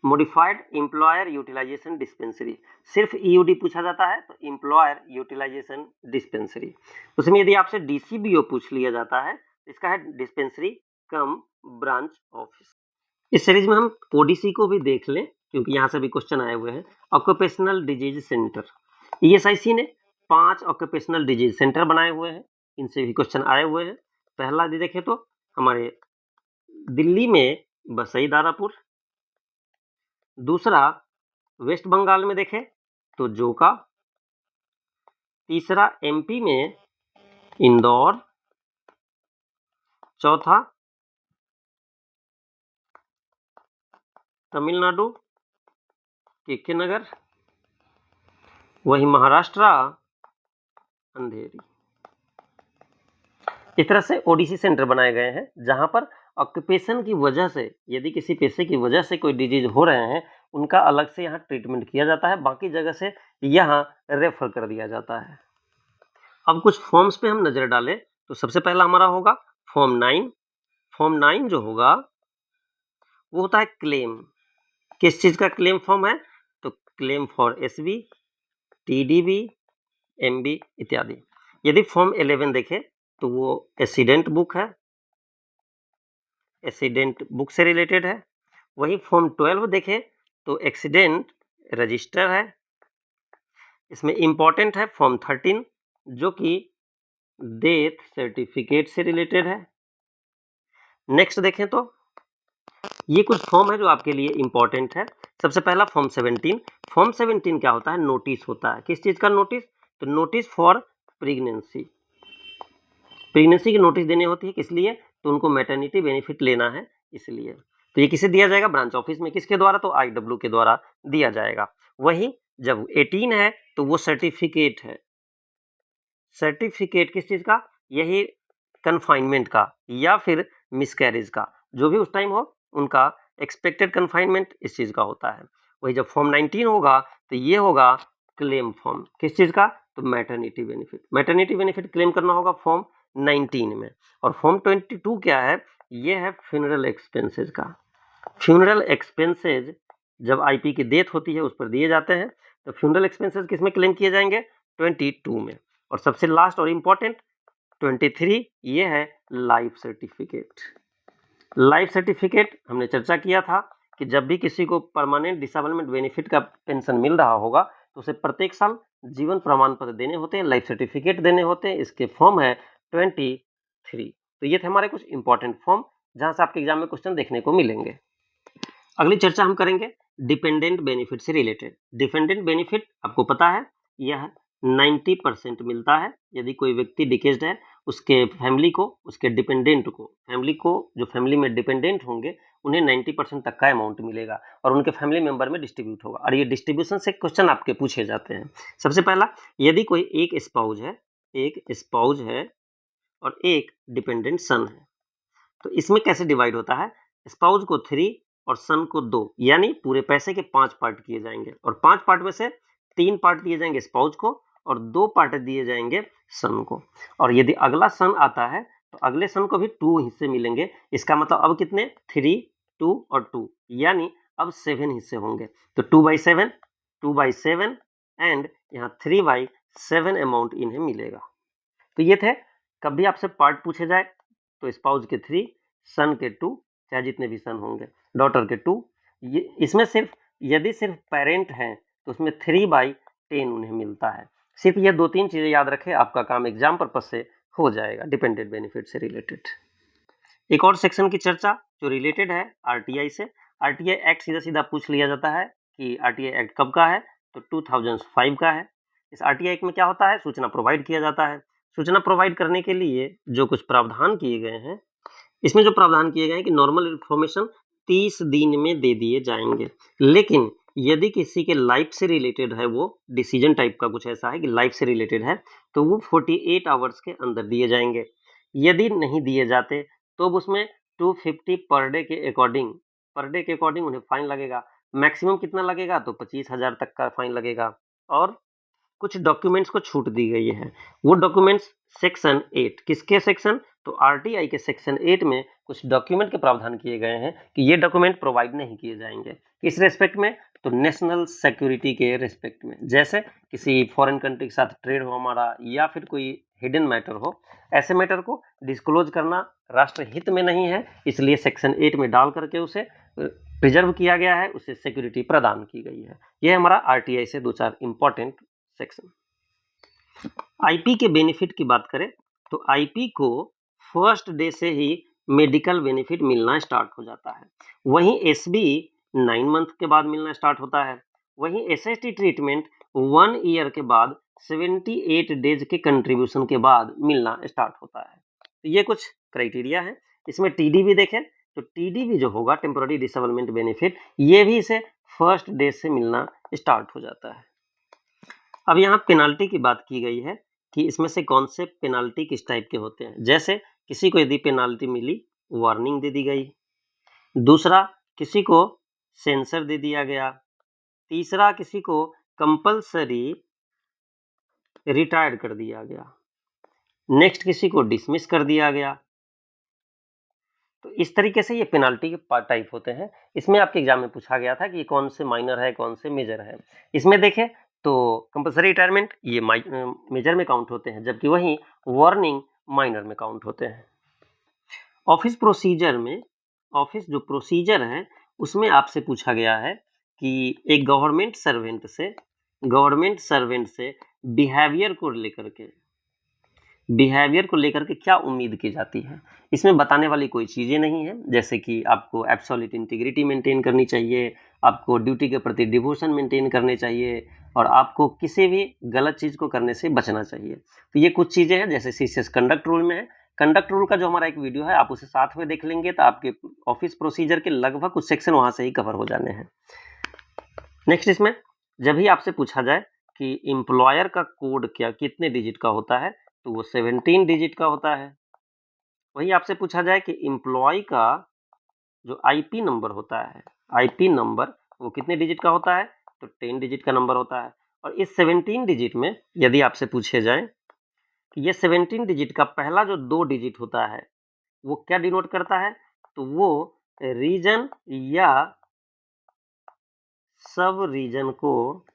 modified employer utilisation dispensary, सिर्फ EUD पूछा जाता है तो एम्प्लॉयर यूटिलाइजेशन डिस्पेंसरी। उसमें यदि आपसे DCBO पूछ लिया जाता है, इसका है डिस्पेंसरी कम ब्रांच ऑफिस। इस सीरीज में हम ODC को भी देख लें क्योंकि यहाँ से भी क्वेश्चन आए हुए हैं। ऑक्यूपेशनल डिजीज सेंटर, ESIC ने 5 ऑक्यूपेशनल डिजीज सेंटर बनाए हुए हैं, इनसे भी क्वेश्चन आए हुए हैं। पहला यदि देखें तो हमारे दिल्ली में बसई दारापुर, दूसरा वेस्ट बंगाल में देखें तो जोका, तीसरा MP में इंदौर, चौथा तमिलनाडु KK नगर, वही महाराष्ट्र अंधेरी। इस तरह से ODC सेंटर बनाए गए हैं जहां पर ऑक्यूपेशन की वजह से, यदि किसी पेशे की वजह से कोई डिजीज हो रहे हैं उनका अलग से यहाँ ट्रीटमेंट किया जाता है, बाकी जगह से यहाँ रेफर कर दिया जाता है। अब कुछ फॉर्म्स पे हम नजर डालें तो सबसे पहला हमारा होगा फॉर्म 9। फॉर्म 9 जो होगा वो होता है क्लेम। किस चीज का क्लेम फॉर्म है, तो claim for SB, TDB, MB इत्यादि। यदि फॉर्म 11 देखें तो वो एक्सीडेंट बुक है, एक्सीडेंट बुक से रिलेटेड है। वही फॉर्म 12 देखें तो एक्सीडेंट रजिस्टर है। इसमें इंपॉर्टेंट है फॉर्म 13 जो कि डेथ सर्टिफिकेट से रिलेटेड है। नेक्स्ट देखें तो ये कुछ फॉर्म है जो आपके लिए इंपॉर्टेंट है। सबसे पहला फॉर्म 17। फॉर्म 17 क्या होता है, नोटिस होता है। किस चीज का नोटिस, तो नोटिस फॉर प्रेगनेंसी। प्रेगनेंसी की नोटिस देनी होती है, किस लिए, तो उनको मैटरनिटी बेनिफिट लेना है इसलिए। तो ये किसे दिया जाएगा, ब्रांच ऑफिस में। किसके द्वारा, तो IW के द्वारा दिया जाएगा। वही जब 18 है तो वो सर्टिफिकेट है। सर्टिफिकेट किस चीज का, यही कन्फाइनमेंट का या फिर मिसकैरेज का, जो भी उस टाइम हो उनका एक्सपेक्टेड कन्फाइनमेंट इस चीज का होता है। वही जब फॉर्म 19 होगा तो ये होगा क्लेम फॉर्म। किस चीज का, तो maternity benefit. Maternity benefit claim करना होगा फॉर्म 19 में। और फॉर्म 22 क्या है, ये है फ्यूनरल एक्सपेंसेस का। फ्यूनरल एक्सपेंसेस जब IP की डेथ होती है उस पर दिए जाते हैं, तो फ्यूनरल एक्सपेंसेस किस में क्लेम किए जाएंगे, 22 में। और सबसे लास्ट और इंपॉर्टेंट 23 ये है लाइफ सर्टिफिकेट। लाइफ सर्टिफिकेट हमने चर्चा किया था कि जब भी किसी को परमानेंट डिसेबलमेंट बेनिफिट का पेंशन मिल रहा होगा तो उसे प्रत्येक साल जीवन प्रमाण पत्र देने होते हैं, लाइफ सर्टिफिकेट देने होते हैं। इसके फॉर्म है 23। तो ये थे हमारे कुछ इंपॉर्टेंट फॉर्म जहां से आपके एग्जाम में क्वेश्चन देखने को मिलेंगे। अगली चर्चा हम करेंगे डिपेंडेंट बेनिफिट से रिलेटेड। डिपेंडेंट बेनिफिट आपको पता है यह 90% मिलता है यदि कोई व्यक्ति डिकेस्ड है, उसके फैमिली को, उसके डिपेंडेंट को, फैमिली को, जो फैमिली में डिपेंडेंट होंगे उन्हें 90% तक का अमाउंट मिलेगा और उनके फैमिली मेंबर में डिस्ट्रीब्यूट होगा। और ये डिस्ट्रीब्यूशन से क्वेश्चन आपके पूछे जाते हैं। सबसे पहला, यदि कोई एक स्पाउज है और एक डिपेंडेंट सन है तो इसमें कैसे डिवाइड होता है, स्पाउज को 3 और सन को 2, यानी पूरे पैसे के 5 पार्ट किए जाएंगे और 5 पार्ट में से 3 पार्ट दिए जाएंगे स्पाउज को और 2 पार्ट दिए जाएंगे सन को। और यदि अगला सन आता है तो अगले सन को भी 2 हिस्से मिलेंगे। इसका मतलब अब कितने, 3, 2 और 2, यानी अब 7 हिस्से होंगे। तो 2/7 एंड यहाँ 3/7 अमाउंट इन्हें मिलेगा। तो ये थे, कभी आपसे पार्ट पूछे जाए तो स्पाउज के 3, सन के 2, चाहे जितने भी सन होंगे, डॉटर के 2, ये इसमें सिर्फ यदि सिर्फ पेरेंट हैं तो उसमें 3/10 उन्हें मिलता है। सिर्फ ये 2-3 चीज़ें याद रखें, आपका काम एग्जाम पर्पज से हो जाएगा डिपेंडेंट बेनिफिट से रिलेटेड। एक और सेक्शन की चर्चा जो रिलेटेड है आरटीआई से। आरटीआई एक्ट सीधा सीधा पूछ लिया जाता है कि आरटीआई एक्ट कब का है, तो 2005 का है। इस आरटीआई एक्ट में क्या होता है, सूचना प्रोवाइड किया जाता है। सूचना प्रोवाइड करने के लिए जो कुछ प्रावधान किए गए हैं, इसमें जो प्रावधान किए गए हैं कि नॉर्मल इन्फॉर्मेशन 30 दिन में दे दिए जाएंगे, लेकिन यदि किसी के लाइफ से रिलेटेड है, वो डिसीजन टाइप का कुछ ऐसा है कि लाइफ से रिलेटेड है, तो वो 48 आवर्स के अंदर दिए जाएंगे। यदि नहीं दिए जाते तो उसमें 250 पर डे के अकॉर्डिंग उन्हें फाइन लगेगा। मैक्सिमम कितना लगेगा, तो 25,000 तक का फाइन लगेगा। और कुछ डॉक्यूमेंट्स को छूट दी गई है। वो डॉक्यूमेंट्स सेक्शन 8, किसके सेक्शन, तो आरटीआई के सेक्शन 8 में कुछ डॉक्यूमेंट के प्रावधान किए गए हैं कि ये डॉक्यूमेंट प्रोवाइड नहीं किए जाएंगे। किस रेस्पेक्ट में, तो नेशनल सिक्योरिटी के रेस्पेक्ट में। जैसे किसी फॉरेन कंट्री के साथ ट्रेड हो हमारा, या फिर कोई हिडन मैटर हो, ऐसे मैटर को डिस्क्लोज करना राष्ट्र हित में नहीं है, इसलिए सेक्शन 8 में डाल करके उसे प्रिजर्व किया गया है, उसे सिक्योरिटी प्रदान की गई है। यह हमारा आरटीआई से 2-4 इंपॉर्टेंट सेक्शन। आईपी के बेनिफिट की बात करें तो आईपी को फर्स्ट डे से ही मेडिकल बेनिफिट मिलना स्टार्ट हो जाता है। वहीं एसबी 9 मंथ के बाद मिलना स्टार्ट होता है। वहीं एसएसटी ट्रीटमेंट 1 ईयर के बाद 78 डेज के कंट्रीब्यूशन के बाद मिलना स्टार्ट होता है। तो ये कुछ क्राइटेरिया है। इसमें टीडीबी देखें तो टीडीबी जो होगा, टेम्पोररी डिसेबलमेंट बेनिफिट, ये भी इसे फर्स्ट डे से मिलना स्टार्ट हो जाता है। अब यहाँ पेनाल्टी की बात की गई है कि इसमें से कौन से पेनाल्टी किस टाइप के होते हैं। जैसे किसी को यदि पेनाल्टी मिली, वार्निंग दे दी गई। दूसरा, किसी को सेंसर दे दिया गया। तीसरा, किसी को कंपल्सरी रिटायर्ड कर दिया गया। नेक्स्ट, किसी को डिसमिस कर दिया गया। तो इस तरीके से ये पेनाल्टी के टाइप होते हैं। इसमें आपके एग्जाम में पूछा गया था कि ये कौन से माइनर है, कौन से मेजर है। इसमें देखें तो कंपल्सरी रिटायरमेंट ये मेजर में काउंट होते हैं, जबकि वहीं वार्निंग माइनर में काउंट होते हैं। ऑफिस प्रोसीजर में, ऑफिस जो प्रोसीजर है उसमें आपसे पूछा गया है कि एक गवर्नमेंट सर्वेंट से बिहेवियर को लेकर के क्या उम्मीद की जाती है। इसमें बताने वाली कोई चीज़ें नहीं है, जैसे कि आपको एब्सोल्यूट इंटीग्रिटी मेंटेन करनी चाहिए, आपको ड्यूटी के प्रति डिवोशन मेंटेन करने चाहिए, और आपको किसी भी गलत चीज़ को करने से बचना चाहिए। तो ये कुछ चीज़ें हैं, जैसे सीसीएस कंडक्ट रूल में है। कंडक्ट रूल का जो हमारा एक वीडियो है, आप उसे साथ में देख लेंगे तो आपके ऑफिस प्रोसीजर के लगभग कुछ सेक्शन वहाँ से ही कवर हो जाने हैं। नेक्स्ट, इसमें जब भी आपसे पूछा जाए कि एम्प्लॉयर का कोड क्या कितने डिजिट का होता है, तो वो 17 डिजिट का होता है। वही आपसे पूछा जाए कि एम्प्लॉय का जो आईपी नंबर होता है, आईपी नंबर वो कितने डिजिट का होता है, तो 10 डिजिट का नंबर होता है। और इस 17 डिजिट में यदि आपसे पूछे जाए कि ये 17 डिजिट का पहला जो 2 डिजिट होता है वो क्या डिनोट करता है, तो वो रीजन या सब रीजन को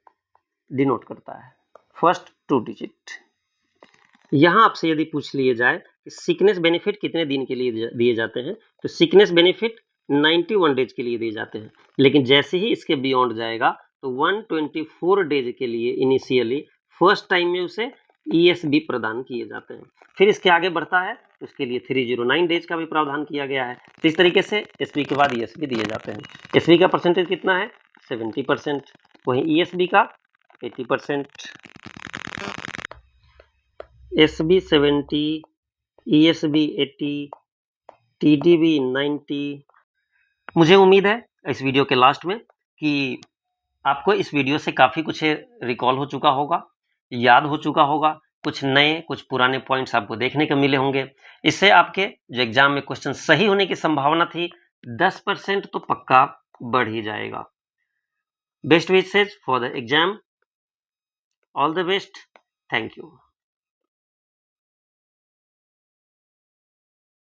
डिनोट करता है, फर्स्ट 2 डिजिट। यहाँ आपसे यदि पूछ लिए जाए कि सिकनेस बेनिफिट कितने दिन के लिए दिए जाते हैं, तो सिकनेस बेनिफिट 91 डेज के लिए दिए जाते हैं, लेकिन जैसे ही इसके बियॉन्ड जाएगा तो 124 डेज के लिए इनिशियली फर्स्ट टाइम में उसे ईएसबी प्रदान किए जाते हैं। फिर इसके आगे बढ़ता है तो उसके लिए 309 डेज का भी प्रावधान किया गया है। तो इस तरीके से एसबी के बाद ईएसबी दिए जाते हैं। एसबी का परसेंटेज कितना है, 70%, वहीं ईएसबी का 80%। SB 70, ESB 80, TDB 90। मुझे उम्मीद है इस वीडियो के लास्ट में कि आपको इस वीडियो से काफ़ी कुछ रिकॉल हो चुका होगा, याद हो चुका होगा, कुछ नए कुछ पुराने पॉइंट्स आपको देखने को मिले होंगे। इससे आपके जो एग्जाम में क्वेश्चन सही होने की संभावना थी 10% तो पक्का बढ़ ही जाएगा। Best wishes for the exam, all the best, thank you.